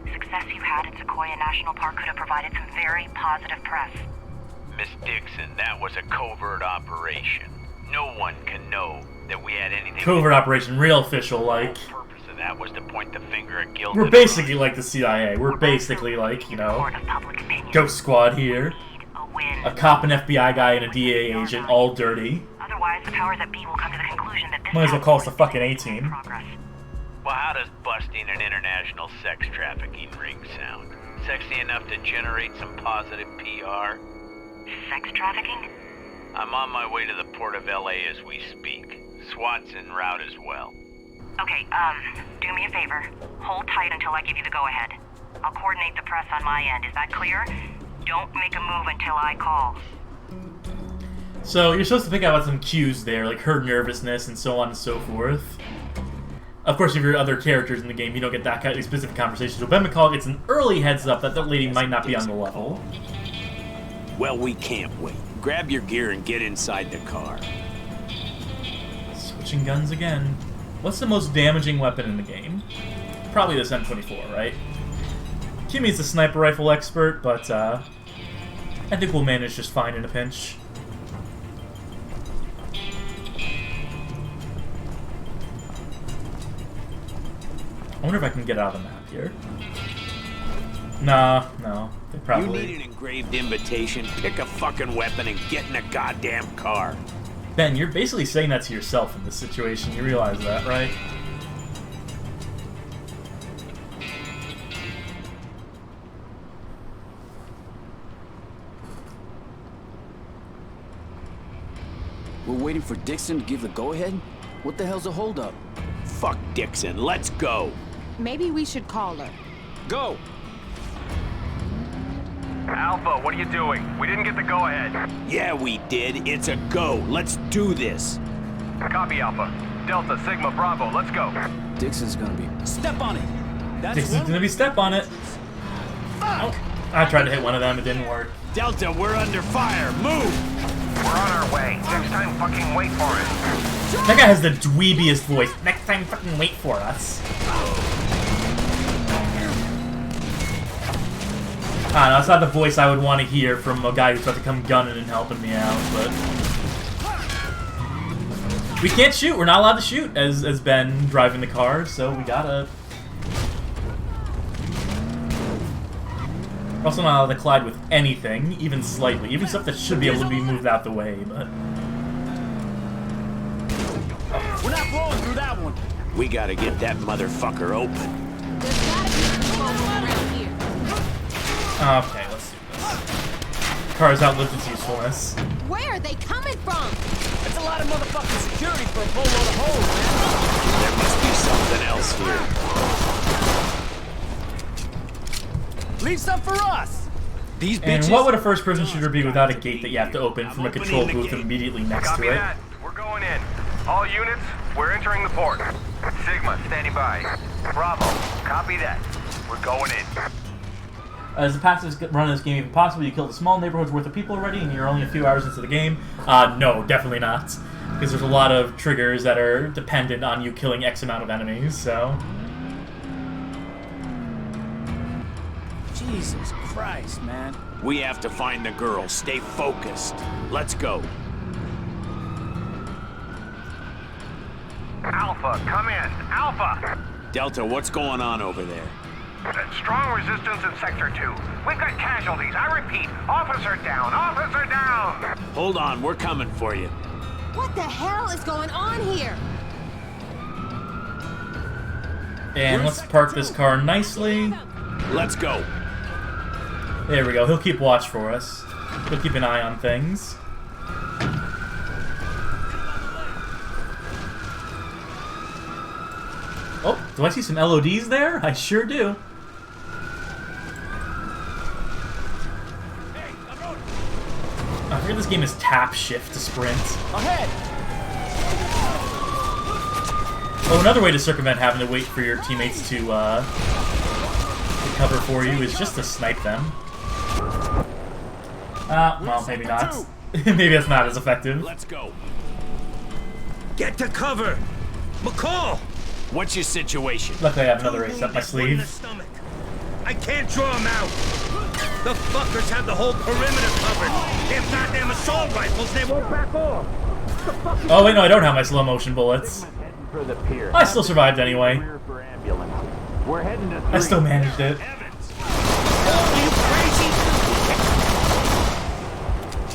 The success you had at Sequoia National Park could have provided some very positive press. Miss Dixon, that was a covert operation. No one can know that we had anything... Covert operation, real official-like. The purpose of that was to point the finger at guilt. We're basically like the CIA. We're basically like, you know, Ghost Squad here. A cop, an FBI guy, and a DA agent, all dirty. Otherwise, the powers that be will come to the conclusion that this... Might as well call us the fucking A-Team. Well, how does busting an international sex trafficking ring sound? Sexy enough to generate some positive PR? Sex trafficking? I'm on my way to the port of LA as we speak. SWAT's en route as well. Okay, do me a favor. Hold tight until I give you the go-ahead. I'll coordinate the press on my end. Is that clear? Don't make a move until I call. So, you're supposed to pick out some cues there, like her nervousness and so on and so forth. Of course, if you're other characters in the game, you don't get that kind of specific conversation. So Ben McCall gets an early heads up that that lady might not be on the level. Well, we can't wait. Grab your gear and get inside the car. Switching guns again. What's the most damaging weapon in the game? Probably this M24, right? Kimmy's the sniper rifle expert, but I think we'll manage just fine in a pinch. I wonder if I can get out of the map here. Nah, no. They probably... You need an engraved invitation, pick a fucking weapon, and get in a goddamn car. Ben, you're basically saying that to yourself in this situation. You realize that, right? We're waiting for Dixon to give the go-ahead? What the hell's a holdup? Fuck Dixon, let's go. Maybe we should call her. Go! Alpha, what are you doing? We didn't get the go-ahead. Yeah, we did. It's a go. Let's do this. Copy, Alpha. Delta, Sigma, Bravo, let's go. Dixon's gonna be... Step on it! That's Dixon's gonna be step on it. Oh, I tried to hit one of them, it didn't work. Delta, we're under fire. Move! We're on our way. Next time, fucking wait for it. That guy has the dweebiest voice. Next time, fucking wait for us. don't know, that's not the voice I would want to hear from a guy who's about to come gunning and helping me out, but... We can't shoot, we're not allowed to shoot as Ben driving the car, so we gotta... We're also not allowed to collide with anything, even slightly, even stuff that should be able to be moved out the way, but... We're not blowing through that one. We gotta get that motherfucker open. There's gotta be a phone around here. Okay, let's do this. Car's outlived its usefulness. Where are they coming from? That's a lot of motherfucking security for a boatload of holes, man. There must be something else here. Leave some for us. These bitches. And what would a first-person shooter be without a gate that you have to open from a control booth immediately next to it? That. We're going in. All units, we're entering the port. Sigma, standing by. Bravo, copy that. We're going in. Is the fastest run of this game even possible? You killed a small neighborhood's worth of people already, and you're only a few hours into the game? No, definitely not. Because there's a lot of triggers that are dependent on you killing X amount of enemies, so... Jesus Christ, man. We have to find the girl. Stay focused. Let's go. Alpha, come in. Alpha! Delta, what's going on over there? Strong resistance in Sector 2. We've got casualties. I repeat, officer down. Officer down! Hold on, we're coming for you. What the hell is going on here? And let's park this car nicely. Let's go. There we go. He'll keep watch for us. He'll keep an eye on things. Oh, do I see some LODs there? I sure do. I forget this game is tap shift to sprint. Ahead. Oh, another way to circumvent having to wait for your teammates to cover for you is just to snipe them. Well, maybe not. Maybe that's not as effective. Let's go. Get to cover. McCall. What's your situation? Luckily, I have another ace up my sleeve. I can't draw them out. The fuckers have the whole perimeter covered. If not them assault rifles, they won't back off. Oh wait, no, I don't have my slow motion bullets. I still survived anyway. I still managed it.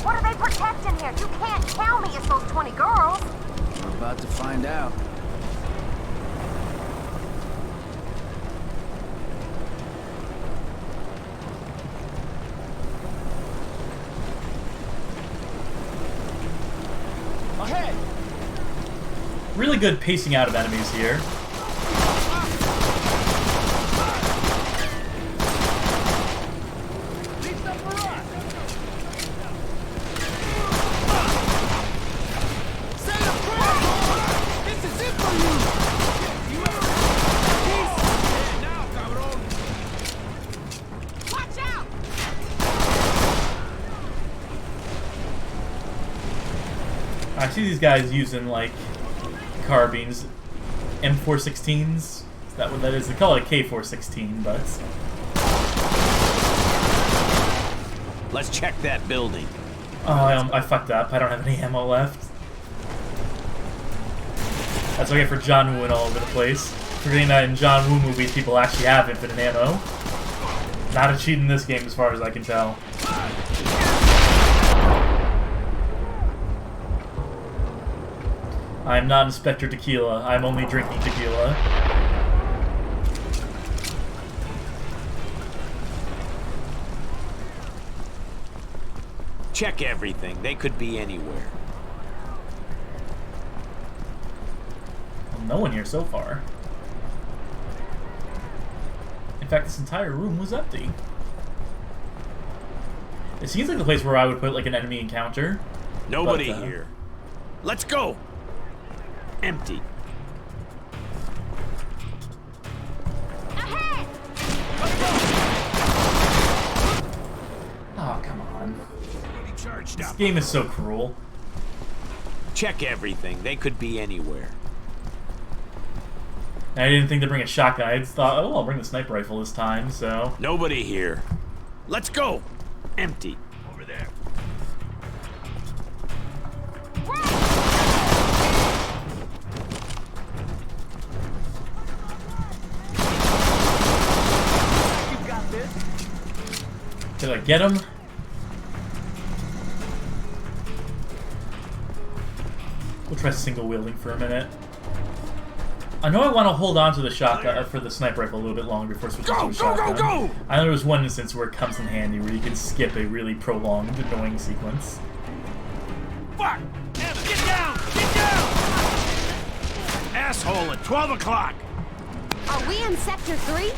What are they protecting here? You can't tell me it's those 20 girls. We're about to find out. Ahead. Really good pacing out of enemies here. I see these guys using, like, carbines. M416s? Is that what that is? They call it a K416, but... Let's check that building. Oh, I fucked up. I don't have any ammo left. That's what I get for John Wooing all over the place. Forgetting that in John Woo movies, people actually have infinite ammo. Not a cheat in this game, as far as I can tell. I'm not Inspector Tequila. I'm only drinking tequila. Check everything. They could be anywhere. Well, no one here so far. In fact, this entire room was empty. It seems like the place where I would put, like, an enemy encounter. Nobody here. Let's go! Empty. Ahead! Oh, come on. This game is so cruel. Check everything. They could be anywhere. I didn't think to bring a shotgun. I just thought, oh, I'll bring the sniper rifle this time, so... Nobody here. Let's go! Empty. Over there. You got this. Did I get him? We'll try single wielding for a minute. I know I want to hold on to the shotgun for the sniper rifle a little bit longer before switching to a shotgun. Go! I know there was one instance where it comes in handy where you can skip a really prolonged, annoying sequence. Fuck! Get down! Get down! Asshole at 12 o'clock! Are we in Sector 3?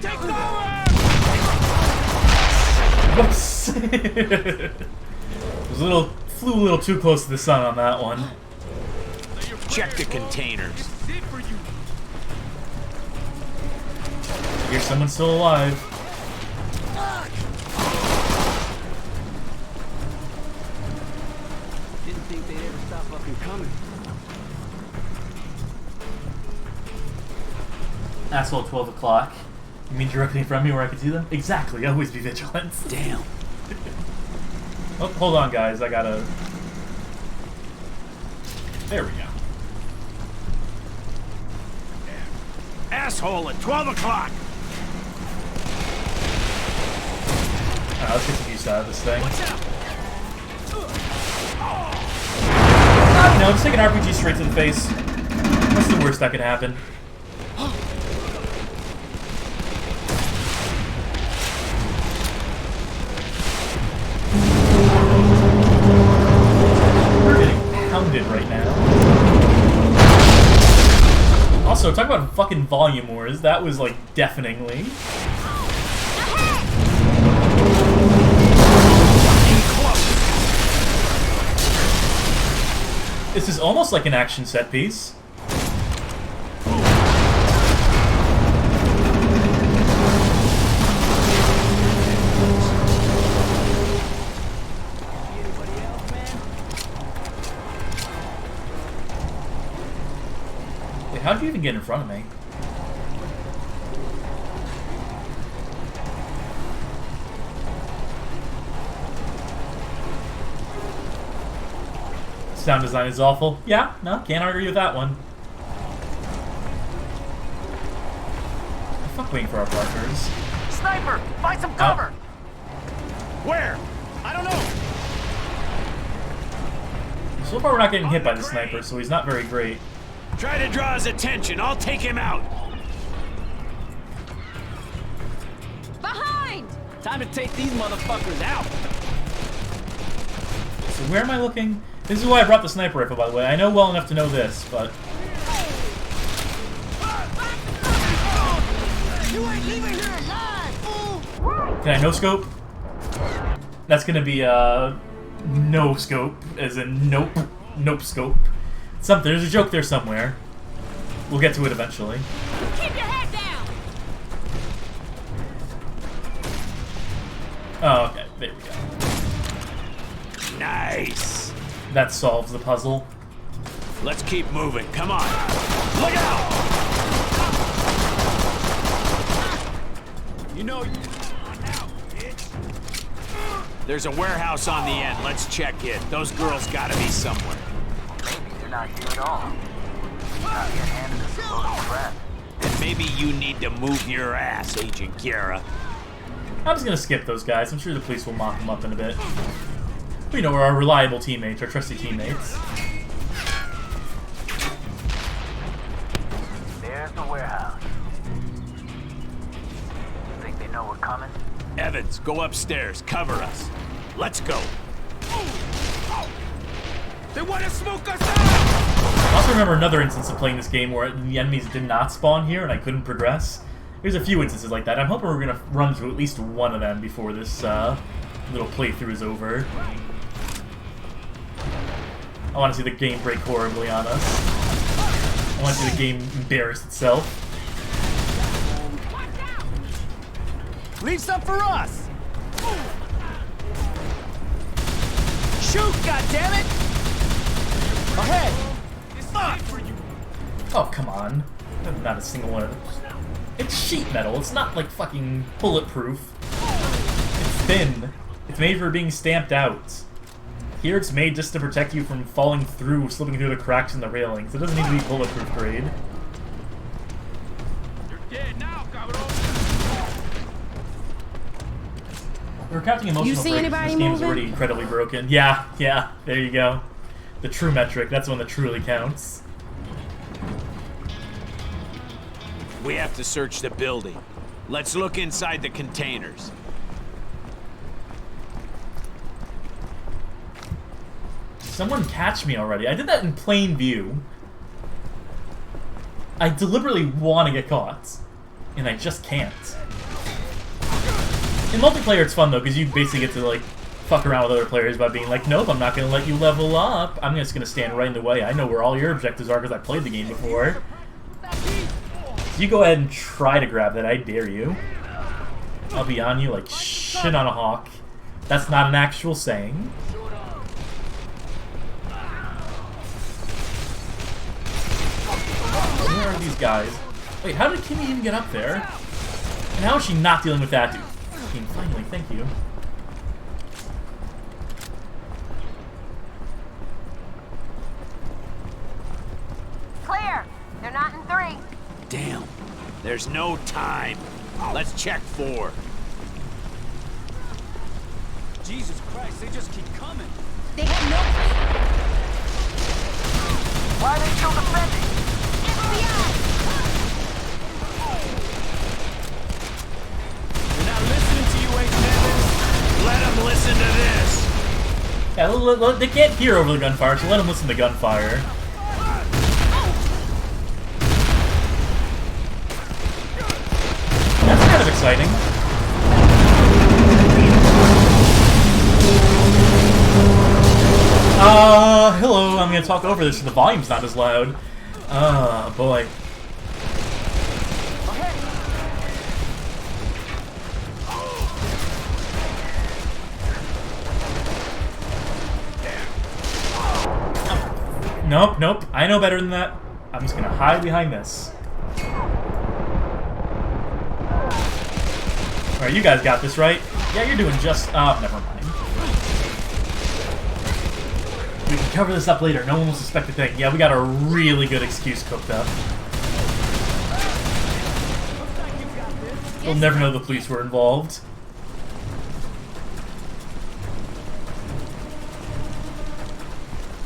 Take over! Whoops! Flew a little too close to the sun on that one. Check the containers. I hear someone's still alive. Didn't think they'd ever stop fucking coming. Asshole, 12 o'clock. You mean directly in front of me where I can see them? Exactly, always be vigilant. Damn. Oh, hold on, guys. I gotta... There we go. Asshole at 12 o'clock! Alright, let's get some use out of this thing. No, just take an RPG straight to the face. What's the worst that could happen? Pounded right now. Also, talk about fucking volume wars. That was like deafeningly. This is almost like an action set piece. How'd you even get in front of me? Sound design is awful. Yeah, no, can't argue with that one. Fuck waiting for our partners. Sniper! Find some cover! Where? I don't know! So far we're not getting hit by the sniper, so he's not very great. Try to draw his attention. I'll take him out. Behind! Time to take these motherfuckers out. So where am I looking? This is why I brought the sniper rifle, by the way. I know well enough to know this, but... You ain't leaving here alive, fool! Can I no-scope? That's gonna be, no-scope, as in nope. Nope-scope. Something. There's a joke there somewhere. We'll get to it eventually. Keep your head down! Oh, okay. There we go. Nice. That solves the puzzle. Let's keep moving. Come on. Look out! You know... There's a warehouse on the end. Let's check it. Those girls gotta be somewhere. Maybe they're not here at all. Not yet handed us a load of crap. And maybe you need to move your ass, Agent Guerra. I'm just gonna skip those guys. I'm sure the police will mop them up in a bit. We know we're our reliable teammates, our trusty teammates. There's the warehouse. Think they know we're coming? Evans, go upstairs. Cover us. Let's go. They want to smoke us out! I also remember another instance of playing this game where the enemies did not spawn here and I couldn't progress. There's a few instances like that. I'm hoping we're gonna run through at least one of them before this little playthrough is over. I want to see the game break horribly on us. I want to see the game embarrass itself. Leave some for us! Shoot, goddammit! Ahead! Fuck! Oh, come on. Not a single one of them. It's sheet metal. It's not like fucking bulletproof. It's thin. It's made for being stamped out. Here it's made just to protect you from falling through, slipping through the cracks in the railings. It doesn't need to be bulletproof grade. You're dead now, cabrón! We're counting emotional You see breaks. anybody This game's moving? already incredibly broken. Yeah, there you go. The true metric, that's the one that truly counts. We have to search the building. Let's look inside the containers. Someone catch me already. I did that in plain view. I deliberately want to get caught. And I just can't. In multiplayer it's fun though, because you basically get to like fuck around with other players by being like, nope, I'm not going to let you level up. I'm just going to stand right in the way. I know where all your objectives are because I played the game before. So you go ahead and try to grab that, I dare you. I'll be on you like shit on a hawk. That's not an actual saying. Where are these guys? Wait, how did Kimmy even get up there? And how is she not dealing with that dude? Fucking finally, thank you. Clear. They're not in 3. Damn. There's no time. Let's check 4. Jesus Christ, they just keep coming. They have no... Why are they still defending? They're not listening to you, H-7s. Let them listen to this. Yeah, they can't hear over the gunfire, so let them listen to gunfire. That's kind of exciting. Hello, I'm gonna talk over this so the volume's not as loud. Boy. Nope. I know better than that. I'm just gonna hide behind this. Alright, you guys got this, right? Yeah, you're doing just... never mind. We can cover this up later. No one will suspect a thing. Yeah, we got a really good excuse cooked up. We'll never know the police were involved.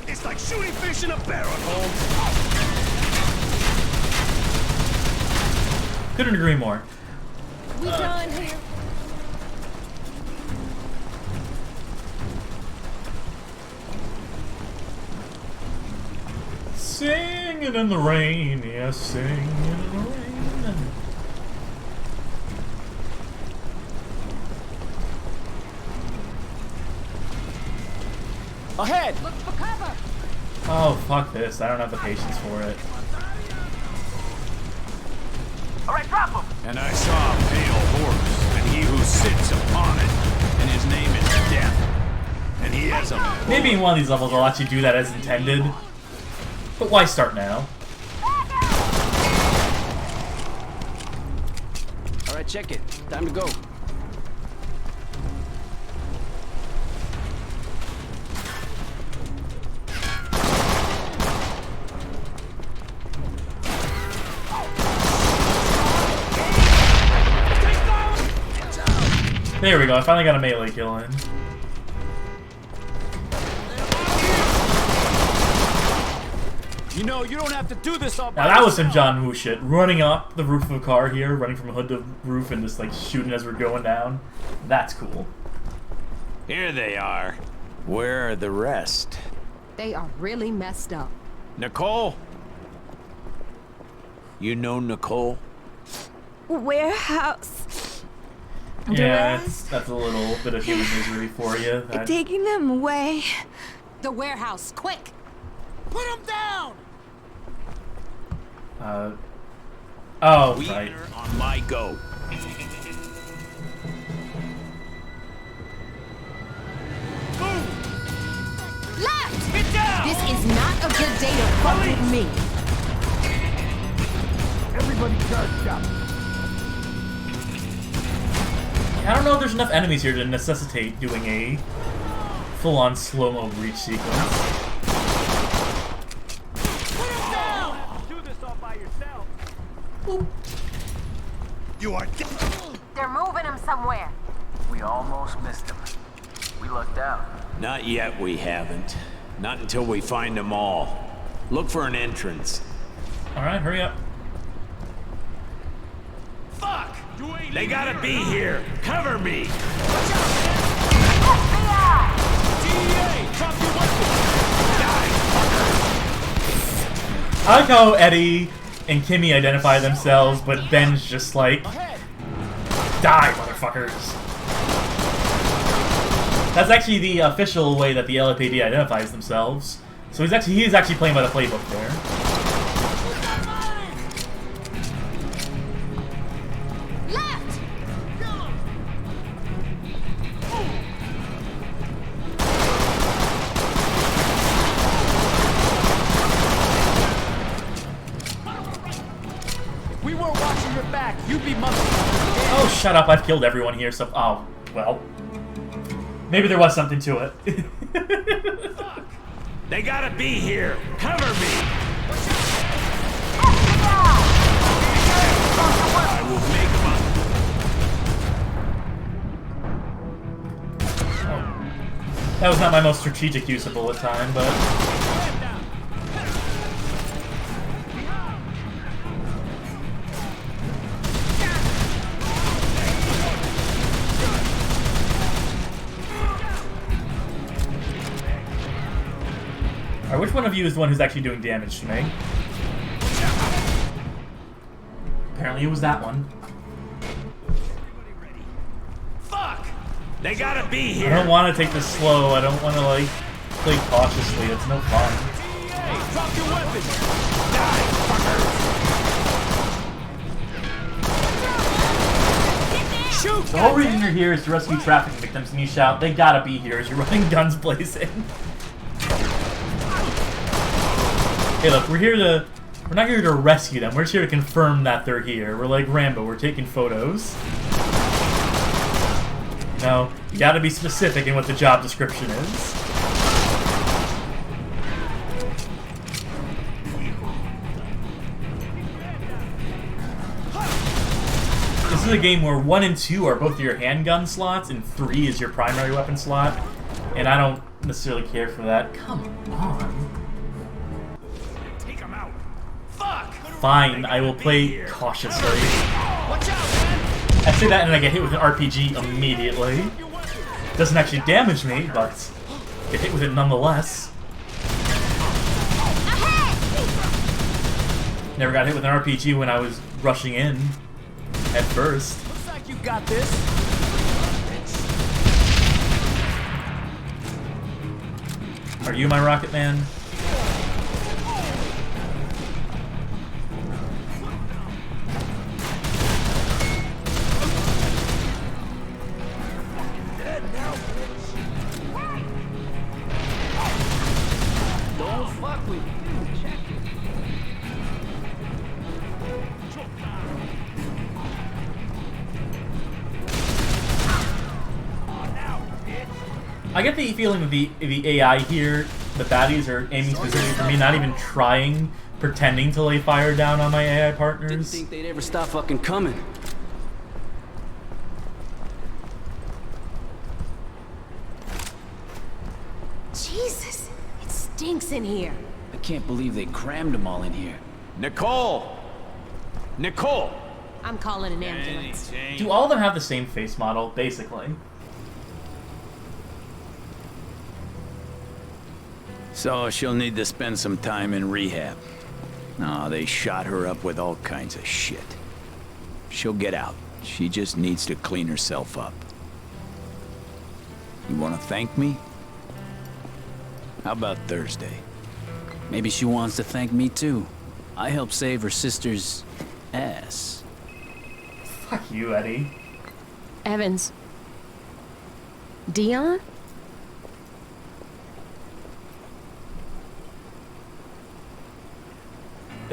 It's like shooting fish in a barrel, Holmes. Couldn't agree more. We done here. Singing in the rain, yes, singing in the rain. Ahead! Look for cover. Oh, fuck this. I don't have the patience for it. Alright, drop him! And I saw a pale horse, and he who sits upon it, and his name is Death. And he has a... Maybe in one of these levels I'll actually do that as intended. But why start now? Alright, check it. Time to go. There we go, I finally got a melee kill in. You know, you don't have to do this all by Now that was some yourself. John Woo shit. Running up the roof of a car here, running from hood to roof and just like shooting as we're going down. That's cool. Here they are. Where are the rest? They are really messed up. Nicole? You know Nicole? Warehouse. Yeah, that's a little bit of human misery for you. Taking them away. The warehouse, quick! Put him down! Oh, We right. enter on my go. This is not a good day to fuck with me. Everybody charged up. I don't know if there's enough enemies here to necessitate doing a full-on slow-mo breach sequence. You are dead. They're moving him somewhere. We almost missed him. We lucked out. Not yet, we haven't. Not until we find them all. Look for an entrance. Alright, hurry up. Fuck! They gotta be here! Cover me! I like how Eddie and Kimmy identify themselves, but Ben's just like, die, motherfuckers. That's actually the official way that the LAPD identifies themselves. So he is actually playing by the playbook there. We weren't watching your back. You'd be mother. Oh, shut up. I've killed everyone here, so... Oh, well. Maybe there was something to it. They gotta be here! Cover me! I will make That was not my most strategic use of bullet time, but... Alright, which one of you is the one who's actually doing damage to me? Apparently it was that one. Fuck! They gotta be here! I don't want to take this slow. I don't want to, like, play cautiously. It's no fun. Hey, drop your weapons! Die, fucker! Shoot! The whole reason you're here is to rescue trafficking victims, and you shout, "They gotta be here," as you're running guns blazing. Hey, look, we're not here to rescue them. We're just here to confirm that they're here. We're like Rambo. We're taking photos. No, you gotta be specific in what the job description is. This is a game where 1 and 2 are both your handgun slots, and 3 is your primary weapon slot. And I don't necessarily care for that. Come on. Fine, I will play cautiously. I say that and I get hit with an RPG immediately. Doesn't actually damage me, but get hit with it nonetheless. Never got hit with an RPG when I was rushing in at first. Looks like you got this. Are you my Rocket Man? I get the feeling that the AI here, the baddies are aiming specifically for me, not even trying, pretending to lay fire down on my AI partners. Didn't think they'd ever stop fucking coming. Jesus, it stinks in here. I can't believe they crammed them all in here. Nicole! Nicole! I'm calling an ambulance. Do all of them have the same face model, basically? So she'll need to spend some time in rehab. No, they shot her up with all kinds of shit. She'll get out. She just needs to clean herself up. You want to thank me? How about Thursday? Maybe she wants to thank me too. I helped save her sister's ass. Fuck you, Eddie. Evans. Dion?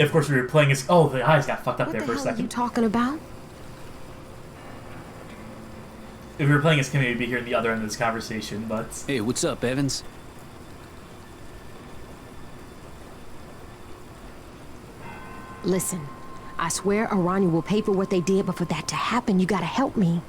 of course, we were playing as... Oh, the eyes got fucked up there for a What the hell are you second. talking about? If we were playing as Kimmy, we'd be hearing the other end of this conversation, but... Hey, what's up, Evans? Listen, I swear Aranya will pay for what they did, but for that to happen, you gotta help me.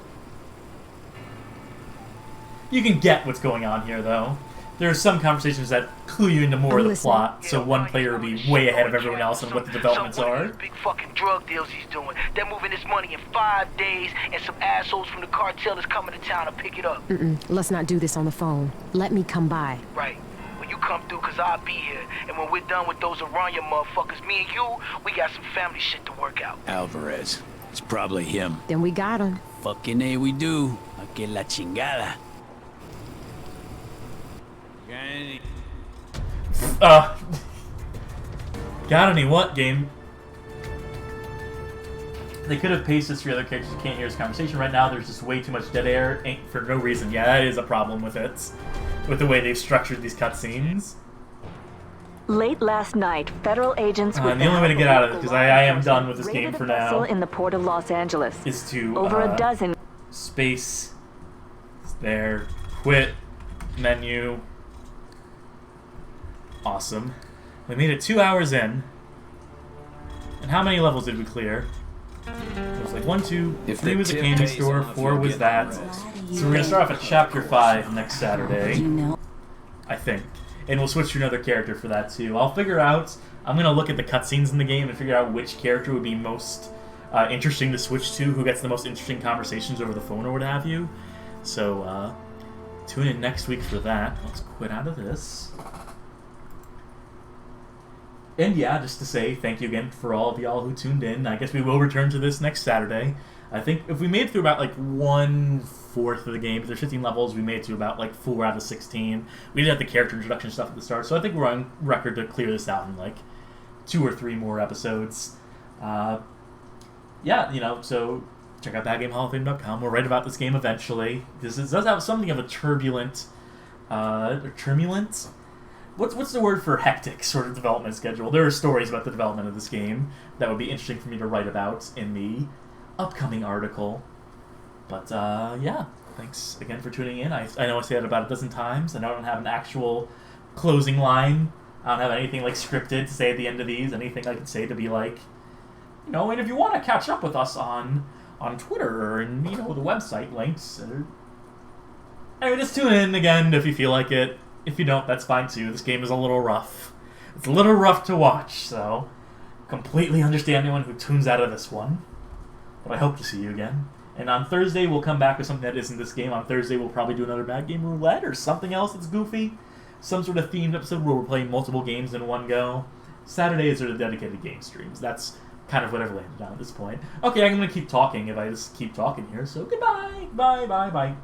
You can get what's going on here, though. There are some conversations that clue you into more of the plot, so one player will be way ahead of everyone else on what the developments are. Big fucking drug deals he's doing. They're moving this money in 5 days, and some assholes from the cartel is coming to town to pick it up. Let's not do this on the phone. Let me come by. Right. When you come through, cause I'll be here. And when we're done with those Aranya motherfuckers, me and you, we got some family shit to work out. Alvarez. It's probably him. Then we got him. Fucking A, we do. A que la chingada. Got any what, game? They could have paced this for other characters who can't hear this conversation. Right now, there's just way too much dead air for no reason. Yeah, that is a problem with it. With the way they've structured these cutscenes. Late last night, federal agents The only way to get out of it, because I am done with this game for now, in the port of Los Angeles, is to over a dozen space there, quit, menu. Awesome. We made it 2 hours in. And how many levels did we clear? It was like 1, 2, 3 was a candy store, 4 was that. So we're gonna start off at Chapter 5 next Saturday. I think. And we'll switch to another character for that too. I'll figure out, I'm gonna look at the cutscenes in the game and figure out which character would be most interesting to switch to, who gets the most interesting conversations over the phone or what have you. So, tune in next week for that. Let's quit out of this. And yeah, just to say thank you again for all of y'all who tuned in. I guess we will return to this next Saturday. I think if we made it through about like 1/4 of the game, if there's 15 levels, we made it to about like 4 out of 16. We did have the character introduction stuff at the start, so I think we're on record to clear this out in like 2 or 3 more episodes. Yeah, you know, so check out badgamehallofame.com. We'll write about this game eventually. This does have something of a turbulent, What's the word for hectic sort of development schedule? There are stories about the development of this game that would be interesting for me to write about in the upcoming article. But, yeah. Thanks again for tuning in. I know I say that about a dozen times, and I don't have an actual closing line. I don't have anything, like, scripted to say at the end of these. Anything I can say to be like, you know, and if you want to catch up with us on Twitter and, you know, the website links. Anyway, just tune in again if you feel like it. If you don't, that's fine too. This game is a little rough. It's a little rough to watch, so completely understand anyone who tunes out of this one. But I hope to see you again. And on Thursday, we'll come back with something that isn't this game. On Thursday, we'll probably do another Bad Game Roulette or something else that's goofy. Some sort of themed episode where we're playing multiple games in one go. Saturdays are the dedicated game streams. That's kind of what I've landed on at this point. Okay, I'm going to keep talking if I just keep talking here. So goodbye. Bye, bye, bye.